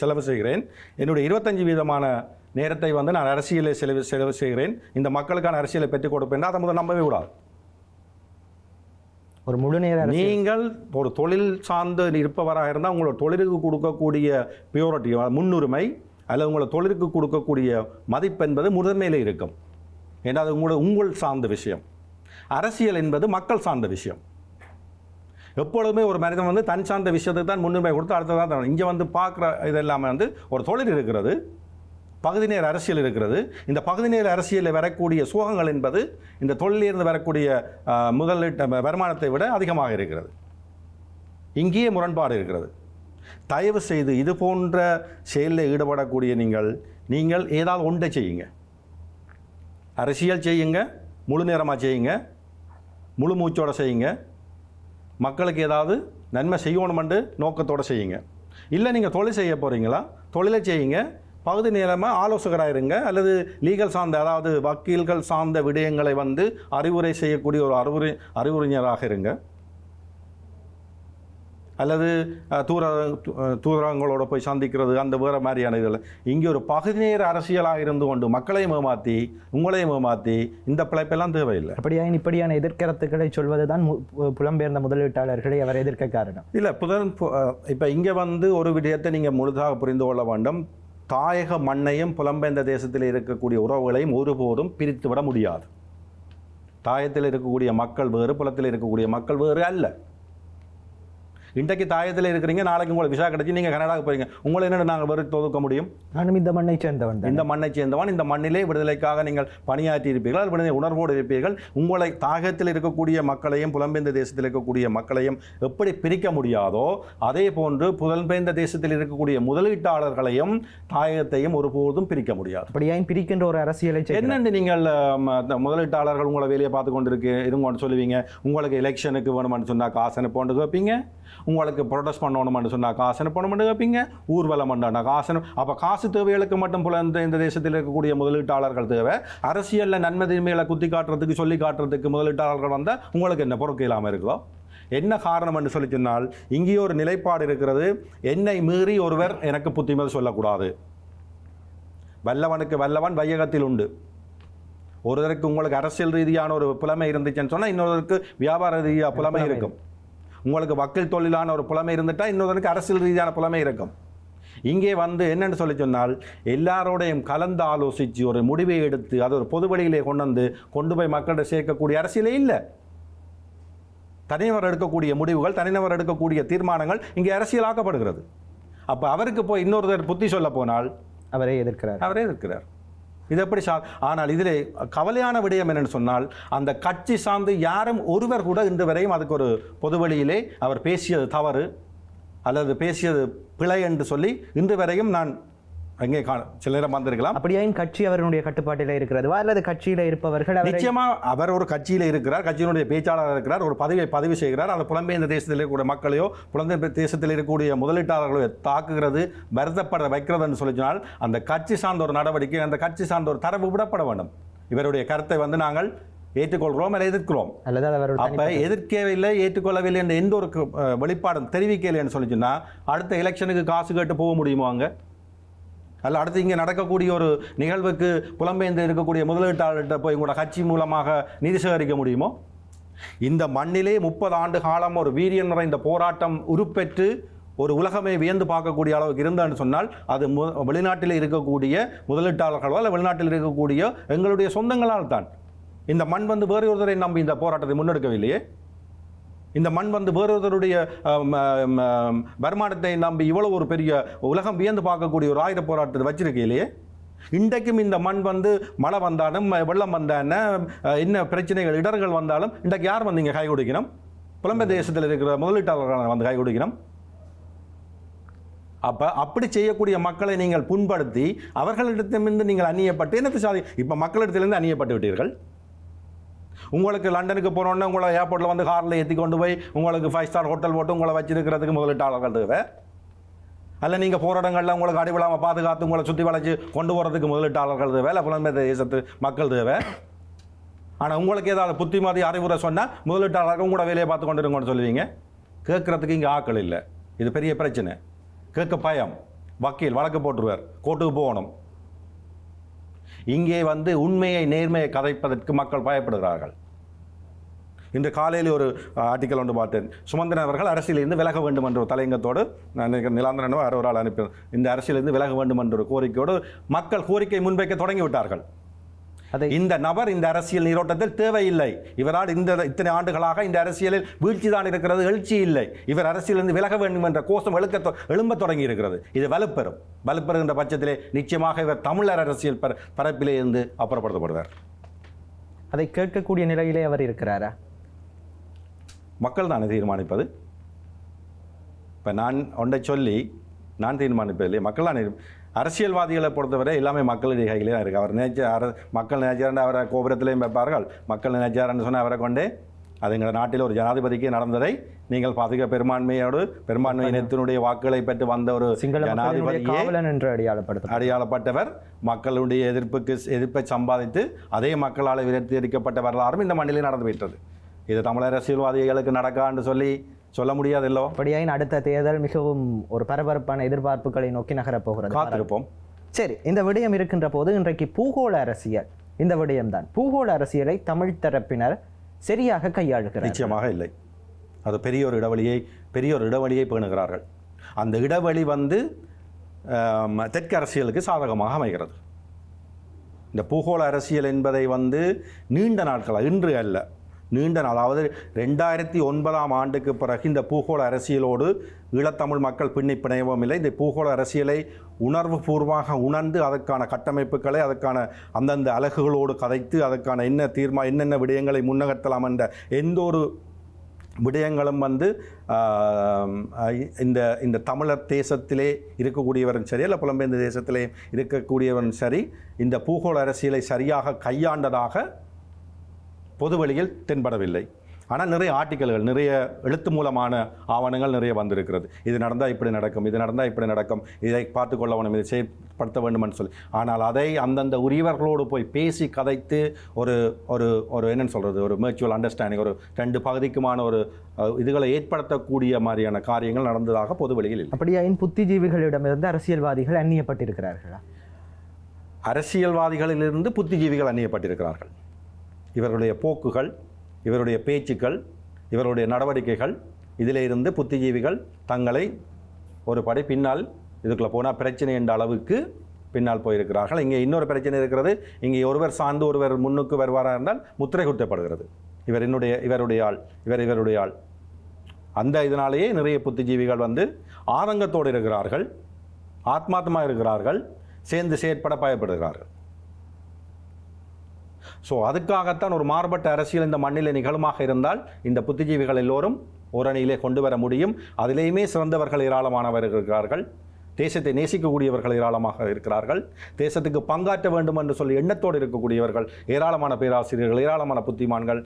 செலவு செய்கிறேன். என்னுடைய 25% நேரத்தை நான் அரசியலை செலவு செய்கிறேன். இந்த மக்களுக்கான அரசியலை பெற்றுக் கொடுப்பேன். அதை முதல் நம்பவே கூடாது. ஒரு முழு நேர நீங்கள் ஒரு தொழில் சார்ந்து இருப்பவராக இருந்தால் உங்களோட தொழிலுக்கு கொடுக்கக்கூடிய பியூரிட்டி, முன்னுரிமை, அல்லது உங்களோட தொழிலுக்கு கொடுக்கக்கூடிய மதிப்பு என்பது முதன்மையிலே இருக்கும். ஏன்னா அது உங்கள் சார்ந்த விஷயம். அரசியல் என்பது மக்கள் சார்ந்த விஷயம். எப்பொழுதுமே ஒரு மனிதன் தன் சார்ந்த விஷயத்துக்கு தான் முன்னுரிமை கொடுத்து அடுத்ததான் தான் இங்கே பார்க்குற இதெல்லாமே ஒரு தொழில் இருக்கிறது, பகுதி நேர அரசியல் இருக்கிறது. இந்த பகுதி நேர அரசியலில் வரக்கூடிய சுகங்கள் என்பது இந்த தொழிலிருந்து வரக்கூடிய முதலீட்டு வருமானத்தை விட அதிகமாக இருக்கிறது. இங்கேயே முரண்பாடு இருக்கிறது. தயவு செய்து இது போன்ற செயலில் ஈடுபடக்கூடிய நீங்கள் ஏதாவது ஒன்றை செய்யுங்க. அரசியல் செய்யுங்க, முழு நேரமாக செய்யுங்க, முழு மூச்சோடு செய்யுங்க. மக்களுக்கு ஏதாவது நன்மை செய்யணுமென்று நோக்கத்தோடு செய்யுங்க. இல்லை நீங்கள் தொழில் செய்ய போகிறீங்களா, தொழிலை செய்யுங்க. பகுதி நேரமாக ஆலோசகராக இருங்க, அல்லது லீகல் சார்ந்த, அதாவது வக்கீல்கள் சார்ந்த விடயங்களை அறிவுரை செய்யக்கூடிய ஒரு அறிவுரைஞராக இருங்க. அல்லது தூதரங்களோட போய் சந்திக்கிறது, அந்த வேறு மாதிரியான இதில். இங்கே ஒரு பகுதி நேர அரசியலாக இருந்து கொண்டு மக்களையும் ஏமாற்றி உங்களையும் ஏமாற்றி இந்த பிழைப்பெல்லாம் தேவையில்லை. இப்படியான எதிர்கருத்துக்களை சொல்வது தான் புலம்பெயர்ந்த முதலீட்டாளர்களை அவர் எதிர்க்க காரணம். இல்லை, இப்போ இங்கே ஒரு விடயத்தை நீங்கள் முழுதாக புரிந்து கொள்ள வேண்டும். தாயக மண்ணையும் புலம்பெயர்ந்த தேசத்தில் இருக்கக்கூடிய உறவுகளையும் ஒருபோதும் பிரித்து விட முடியாது. தாயத்தில் இருக்கக்கூடிய மக்கள் வேறு, புலத்தில் இருக்கக்கூடிய மக்கள் வேறு அல்ல. இன்றைக்கு தாயத்தில் இருக்கிறீங்க, நாளைக்கு உங்களுக்கு விசா கிடைச்சி நீங்கள் கனடாவுக்கு போறீங்க, உங்களை என்ன நாங்கள் வெறுத்து ஒதுக்க முடியும்? நானும் இந்த மண்ணை சேர்ந்தவன் தான். இந்த மண்ணை சேர்ந்தவன், இந்த மண்ணிலே விடுதலைக்காக நீங்கள் பணியாற்றி இருப்பீர்கள், விடுதலை உணர்வோடு இருப்பீர்கள். உங்களை தாயத்தில் இருக்கக்கூடிய மக்களையும் புலம்பெயர்ந்த தேசத்தில் இருக்கக்கூடிய மக்களையும் எப்படி பிரிக்க முடியாதோ அதே போன்று புலம்பெயர்ந்த தேசத்தில் இருக்கக்கூடிய முதலீட்டாளர்களையும் தாயகத்தையும் ஒருபோதும் பிரிக்க முடியாது. அப்படியே பிரிக்கின்ற ஒரு அரசியலை என்னென்று நீங்கள் முதலீட்டாளர்கள் உங்களை வேலையை பார்த்து கொண்டு இருங்கன்னு சொல்லுவீங்க. உங்களுக்கு எலெக்ஷனுக்கு வேணும்னு சொன்னால் காசு அனுப்போன்னு கேட்பீங்க, உங்களுக்கு ப்ரொடெஸ்ட் பண்ணணும்னு சொன்னால் காசு அனுப்பணும்னு கேட்பீங்க, ஊர்வலம் பண்ணா காசு. அப்போ காசு தேவைகளுக்கு மட்டும் இந்த தேசத்தில் இருக்கக்கூடிய முதலீட்டாளர்கள் தேவை. அரசியலில் நன்மை தீமைகளை குத்தி காட்டுறதுக்கு சொல்லி காட்டுறதுக்கு முதலீட்டாளர்கள் வந்தால் உங்களுக்கு என்ன பொறுக்க இல்லாமல் இருக்கிறோம்? என்ன காரணம் என்று சொல்லி சொன்னால் இங்கே ஒரு நிலைப்பாடு இருக்கிறது. என்னை மீறி ஒருவர் எனக்கு புத்திமதி சொல்லக்கூடாது. வல்லவனுக்கு வல்லவன் வையகத்தில் உண்டு. ஒருவருக்கு உங்களுக்கு அரசியல் ரீதியான ஒரு புலமை இருந்துச்சுன்னு சொன்னால் இன்னொருவருக்கு வியாபார ரீதியாக புலமை இருக்கும். உங்களுக்கு வக்கீல் தொழிலான ஒரு புலமை இருந்துட்டா இன்னொருவருக்கு அரசியல் ரீதியான புலமை இருக்கும். இங்கே வந்து என்னென்னு சொல்லி சொன்னால் எல்லாரோடையும் கலந்து ஆலோசித்து ஒரு முடிவை எடுத்து அது ஒரு பொது வழியிலே கொண்டு போய் மக்களிடம் சேர்க்கக்கூடிய அரசியலே இல்லை. தனிநபர் எடுக்கக்கூடிய முடிவுகள், தனிநபர் எடுக்கக்கூடிய தீர்மானங்கள் இங்கே அரசியலாக்கப்படுகிறது. அப்போ அவருக்கு போய் இன்னொருத்தர் புத்தி சொல்ல போனால் அவரே எதிர்க்கிறார். இது எப்படி ஆனால் இதிலே கவலையான விடயம் என்னென்னு சொன்னால் அந்த கட்சி சார்ந்து யாரும் ஒருவர் கூட இன்று வரையும் அதுக்கு ஒரு பொது வழியிலே அவர் பேசியது தவறு அல்லது பேசியது பிழை என்று சொல்லி இன்று வரையும் நான் அங்கே சில நேரம் வந்திருக்கலாம். அப்படியே கட்சி அவருடைய கட்டுப்பாட்டில் இருக்கிறது அல்லது கட்சியில் இருப்பவர்கள் நிச்சயமாக அவர் ஒரு கட்சியில் இருக்கிறார், கட்சியினுடைய பேச்சாளர் இருக்கிறார், ஒரு பதிவு செய்கிறார். அந்த புலம்பெயர்ந்த தேசத்தில் இருக்கக்கூடிய மக்களையோ புலம்பெயர்ந்த தேசத்தில் இருக்கக்கூடிய முதலீட்டாளர்களோ தாக்குகிறது, வருத்தப்பட வைக்கிறதுன்னு சொல்லினால் அந்த கட்சி சார்ந்த ஒரு நடவடிக்கை, அந்த கட்சி சார்ந்த ஒரு தரவு விடப்பட வேண்டும். இவருடைய கருத்தை வந்து நாங்கள் ஏற்றுக்கொள்கிறோம் அல்ல எதிர்க்கிறோம். அப்போ எதிர்க்கவில்லை ஏற்றுக்கொள்ளவில்லை என்ற எந்த ஒரு வெளிப்பாடும் தெரிவிக்கலைன்னு சொல்லிச்சுன்னா அடுத்த எலெக்ஷனுக்கு காசு கேட்டு போக முடியுமோ அங்கே? அல்ல அடுத்து இங்கே நடக்கக்கூடிய ஒரு நிகழ்வுக்கு புலம்பெயர்ந்து இருக்கக்கூடிய முதலீட்டாளர்கிட்ட போய் உங்களோட கட்சி மூலமாக நிதி சேகரிக்க முடியுமோ? இந்த மண்ணிலே 30 ஆண்டு காலம் ஒரு வீரியம் நிறைந்த போராட்டம் உருப்பெற்று ஒரு உலகமே வியந்து பார்க்கக்கூடிய அளவுக்கு இருந்தான்னு சொன்னால் அது வெளிநாட்டில் இருக்கக்கூடிய முதலீட்டாளர்களோ அல்ல வெளிநாட்டில் இருக்கக்கூடிய எங்களுடைய சொந்தங்களால் தான். இந்த மண் வந்து வேறு ஒருவரை நம்பி இந்த போராட்டத்தை முன்னெடுக்கவில்லையே. இந்த மண் வந்து வேறொருவருடைய வருமானத்தை நம்பி இவ்வளவு ஒரு பெரிய உலகம் வியந்து பார்க்கக்கூடிய ஒரு ஆயுத போராட்டத்தை வச்சிருக்கையிலேயே இன்றைக்கும் இந்த மண் வந்து மழை வந்தாலும் வெள்ளம் வந்தான என்ன பிரச்சனைகள் இடர்கள் வந்தாலும் இன்றைக்கு யார் வந்து இங்கே கை கொடுக்கணும்? புலம்பெயர் தேசத்தில் இருக்கிற முதலீட்டாளர்கள் வந்து கை கொடுக்கணும். அப்போ அப்படி செய்யக்கூடிய மக்களை நீங்கள் புண்படுத்தி அவர்களிடத்திலிருந்து நீங்கள் அந்நியப்பட்டு என்னத்தை சாதி இப்போ மக்களிடத்திலிருந்து அந்நியப்பட்டு விட்டீர்கள். உங்களுக்கு லண்டனுக்கு போனோன்னே உங்களை ஏர்போர்ட்டில் வந்து காரில் ஏற்றி கொண்டு போய் உங்களுக்கு 5 ஸ்டார் ஹோட்டல் போட்டு உங்களை வச்சிருக்கிறதுக்கு முதலீட்டாளர்கள் தேவை. அல்ல நீங்கள் போராட்டங்களில் உங்களுக்கு அடிவிழாமல் பாதுகாத்து உங்களை சுற்றி வளைச்சு கொண்டு போகிறதுக்கு முதலீட்டாளர்கள் தேவை, இல்லை புலம்பெயர் தேசத்து மக்கள் தேவை. ஆனால் உங்களுக்கு ஏதாவது புத்திமதி அறிவுரை சொன்னால் முதலீட்டாளர்கள் உங்களோட வேலையை பார்த்து கொண்டு இருங்கன்னு சொல்லுவீங்க. கேட்குறதுக்கு இங்கே ஆக்கள் இல்லை. இது பெரிய பிரச்சனை. கேட்க பயம், வக்கீல் வழக்கு போட்டுருவார், கோர்ட்டுக்கு போகணும். இங்கே வந்து உண்மையை நேர்மையை கதைப்பதற்கு மக்கள் பயப்படுகிறார்கள். இன்று காலையில் ஒரு ஆர்டிக்கல் ஒன்று பார்த்தேன். சுமந்திரன் அவர்கள் அரசியலிருந்து விலக வேண்டும் என்ற ஒரு தலையங்கத்தோடு நான் நிலாந்தரனோ ஒரு ஆள் அனுப்பி இந்த அரசியலிருந்து விலக வேண்டும் என்ற ஒரு கோரிக்கையோடு மக்கள் கோரிக்கை முன்வைக்க தொடங்கிவிட்டார்கள். இந்த நபர் இந்த அரசியல் நீரோட்டத்தில் தேவையில்லை. இவரால் இத்தனை ஆண்டுகளாக இந்த அரசியலில் வீழ்ச்சி தான் இருக்கிறது, எழுச்சி இல்லை. இவர் அரசியலிருந்து விலக வேண்டும் என்ற கோஷம் எழும்ப தொடங்கி இருக்கிறது. இது வலுப்பெறுகின்ற பட்சத்திலே நிச்சயமாக இவர் தமிழர் அரசியல் பரப்பிலே இருந்து அப்புறப்படுத்தப்படுவார். அதை கேட்கக்கூடிய நிலையிலே அவர் இருக்கிறாரா? மக்கள் தானே தீர்மானிப்பது. இப்போ நான் ஒன்றை சொல்லி நான் தீர்மானிப்பதில்லை, மக்கள் தான். அரசியல்வாதிகளை பொறுத்தவரை எல்லாமே மக்களுடைய கையிலே தான் இருக்குது. அவர் மக்கள் நினைச்சாருன்னு அவரை கோபுரத்திலையும் வைப்பார்கள். மக்கள் நினைச்சாருன்னு சொன்னால் அவரை கொண்டே அது எங்கள் நாட்டில் ஒரு ஜனாதிபதிக்கு நடந்ததை நீங்கள் பார்த்துக்க. பெரும்பான்மை இனத்தினுடைய வாக்குகளை பெற்று வந்த ஒரு ஜனாதிபதியே அடையாளப்பட்டவர் மக்களுடைய எதிர்ப்பை சம்பாதித்து அதே மக்களால் விரட்டியடிக்கப்பட்ட வரலாறும் இந்த மண்ணிலே நடந்து விட்டது. இது தமிழ் அரசியல்வாதிகளுக்கு நடக்கான்னு சொல்ல முடியாதல்லோ. அப்படியாயின் அடுத்த தேர்தல் மிகவும் ஒரு பரபரப்பான எதிர்பார்ப்புகளை நோக்கி நகரப்போகிறது. காத்திருப்போம். சரி, இந்த விடயம் இருக்கின்ற போது இன்றைக்கு பூகோள அரசியல், இந்த விடயம்தான். பூகோள அரசியலை தமிழ் தரப்பினர் சரியாக கையாளுகிறார்? நிச்சயமாக இல்லை. அது பெரிய ஒரு இடைவெளியை பேணுகிறார்கள். அந்த இடைவெளி வந்து தெற்கு அரசியலுக்கு சாதகமாக அமைகிறது. இந்த பூகோள அரசியல் என்பதை வந்து நீண்ட நாட்களாக, இன்று அல்ல, நீண்ட நாள், அதாவது 2009ஆம் ஆண்டுக்கு பிறகு இந்த பூகோள அரசியலோடு ஈழத்தமிழ் மக்கள் பிணையவும் இல்லை. இந்த பூகோள அரசியலை உணர்வு பூர்வமாக உணர்ந்து அதற்கான கட்டமைப்புகளை அதற்கான அந்தந்த அலகுகளோடு கதைத்து அதற்கான என்னென்ன விடயங்களை முன்னகர்த்தலாம் என்ற எந்த ஒரு விடயங்களும் இந்த தமிழர் தேசத்திலே இருக்கக்கூடியவரும் சரி, அல்ல புலம்பெயர்ந்த தேசத்திலே இருக்கக்கூடியவரும் சரி, இந்த பூகோள அரசியலை சரியாக கையாண்டதாக பொதுவெளியில் தென்படவில்லை. ஆனால் நிறைய ஆர்டிக்கல்கள், நிறைய எழுத்து மூலமான ஆவணங்கள் நிறைய வந்திருக்கிறது. இது நடந்தால் இப்படி நடக்கும், இது நடந்தால் இப்படி நடக்கும், இதை பார்த்து கொள்ள வேணும், இதை செயற்படுத்த வேண்டும்னு சொல்லி. ஆனால் அதை அந்தந்த உரியவர்களோடு போய் பேசி கதைத்து ஒரு ஒரு ஒரு என்னென்னு சொல்கிறது, ஒரு மியூச்சுவல் அண்டர்ஸ்டாண்டிங், ஒரு 2 பகுதிக்குமான ஒரு இதுகளை ஏற்படுத்தக்கூடிய மாதிரியான காரியங்கள் நடந்ததாக பொதுவெளியில் இல்லை. அப்படியா? புத்திஜீவிகளிடமிருந்து அரசியல்வாதிகள் அந்நியப்பட்டிருக்கிறார்களா? அரசியல்வாதிகளிலிருந்து புத்திஜீவிகள் அந்நியப்பட்டிருக்கிறார்கள். இவர்களுடைய போக்குகள், இவருடைய பேச்சுக்கள், இவருடைய நடவடிக்கைகள், இதில் இருந்து புத்திஜீவிகள் தங்களை ஒரு படி பின்னால் இதுக்குள்ளே போனால் பிரச்சனை என்ற அளவுக்கு பின்னால் போயிருக்கிறார்கள். இங்கே இன்னொரு பிரச்சனை இருக்கிறது. இங்கே ஒருவர் சார்ந்து ஒருவர் முன்னுக்கு வருவாராக இருந்தால் முத்திரை குத்தப்படுகிறது. இவருடைய ஆள். அந்த இதனாலேயே நிறைய புத்திஜீவிகள் ஆதங்கத்தோடு இருக்கிறார்கள், ஆத்மார்த்தமாக இருக்கிறார்கள், சேர்ந்து செயற்பட பயப்படுகிறார்கள். ஸோ அதுக்காகத்தான் ஒரு மாறுபட்ட அரசியல் இந்த மண்ணில் நிகழுமாக இருந்தால் இந்த புத்திஜீவிகள் எல்லோரும் ஓரணியிலே கொண்டு வர முடியும். அதிலேயுமே சிறந்தவர்கள் ஏராளமானவர்கள் இருக்கிறார்கள், தேசத்தை நேசிக்கக்கூடியவர்கள் ஏராளமாக இருக்கிறார்கள், தேசத்துக்கு பங்காற்ற வேண்டும் என்று சொல்லி எண்ணத்தோடு இருக்கக்கூடியவர்கள் ஏராளமான பேராசிரியர்கள், ஏராளமான புத்திமான்கள்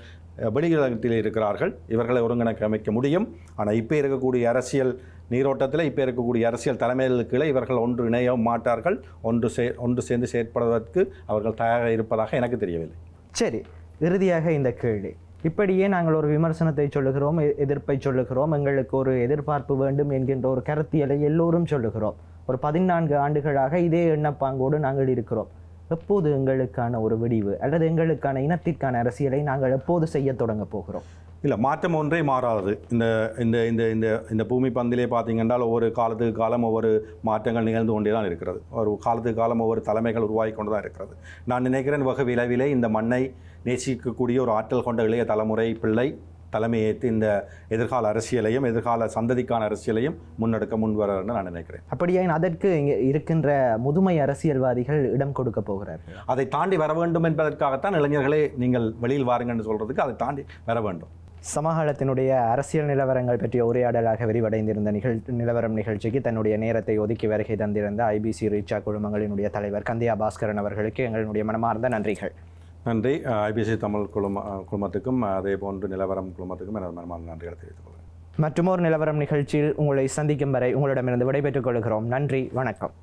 வெளியிடத்தில் இருக்கிறார்கள். இவர்களை ஒருங்கிணைக்க அமைக்க முடியும். ஆனால் இப்போ இருக்கக்கூடிய அரசியல் நீரோட்டத்தில், இப்போ இருக்கக்கூடிய அரசியல் தலைமைகளுக்கு இவர்கள் ஒன்று இணைய மாட்டார்கள். ஒன்று சேர்ந்து செயற்படுவதற்கு அவர்கள் தயாராக இருப்பதாக எனக்கு தெரியவில்லை. சரி, இறுதியாக இந்த கேள்வி, இப்படியே நாங்கள் ஒரு விமர்சனத்தை சொல்லுகிறோம், எதிர்ப்பை சொல்லுகிறோம், எங்களுக்கு ஒரு எதிர்பார்ப்பு வேண்டும் என்கின்ற ஒரு கருத்தியலை எல்லோரும் சொல்லுகிறோம். ஒரு 14 ஆண்டுகளாக இதே எண்ணப்பாங்கோடு நாங்கள் இருக்கிறோம். எப்போது எங்களுக்கான ஒரு விடிவு அல்லது எங்களுக்கான இனத்திற்கான அரசியலை நாங்கள் எப்போது செய்ய தொடங்க போகிறோம்? இல்லை, மாற்றம் ஒன்றே மாறாது. இந்த இந்த இந்த இந்த இந்த பூமி பந்திலே பார்த்தீங்கன்னா ஒவ்வொரு காலத்துக்கு காலம் ஒவ்வொரு மாற்றங்கள் நிகழ்ந்து கொண்டே தான் இருக்கிறது. ஒரு காலத்துக்கு காலம் ஒவ்வொரு தலைமைகள் உருவாகி கொண்டு தான் இருக்கிறது. நான் நினைக்கிறேன் வெகு விளைவிலே இந்த மண்ணை நேசிக்கக்கூடிய ஒரு ஆற்றல் கொண்ட இளைய தலைமுறை பிள்ளை தலைமையேற்று இந்த எதிர்கால அரசியலையும் எதிர்கால சந்ததிக்கான அரசியலையும் முன்னெடுக்க முன்வரன்னு நான் நினைக்கிறேன். அப்படியே அதற்கு இங்கே இருக்கின்ற முதுமை அரசியல்வாதிகள் இடம் கொடுக்க போகிறார்கள். அதை தாண்டி வர வேண்டும் என்பதற்காகத்தான் இளைஞர்களே நீங்கள் வெளியில் வாருங்கன்னு சொல்கிறதுக்கு அதை தாண்டி வர வேண்டும். சமகாலத்தினுடைய அரசியல் நிலவரங்கள் பற்றிய உரையாடலாக விரிவடைந்திருந்த நிலவரம் நிகழ்ச்சிக்கு தன்னுடைய நேரத்தை ஒதுக்கி வருகை தந்திருந்த ஐபிசி ரீச்சா குழுமங்களினுடைய தலைவர் கந்தியா பாஸ்கரன் அவர்களுக்கு எங்களுடைய மனமார்ந்த நன்றிகள். நன்றி. ஐபிசி தமிழ் குழுமத்துக்கும் அதே போன்று நிலவரம் குழுமத்துக்கும் எனது மனமார்ந்த நன்றிகளை தெரிவித்துக் கொள்கிறேன். மற்றுமோர் நிலவரம் நிகழ்ச்சியில் உங்களை சந்திக்கும் வரை உங்களிடமிருந்து விடைபெற்றுக் கொள்கிறோம். நன்றி, வணக்கம்.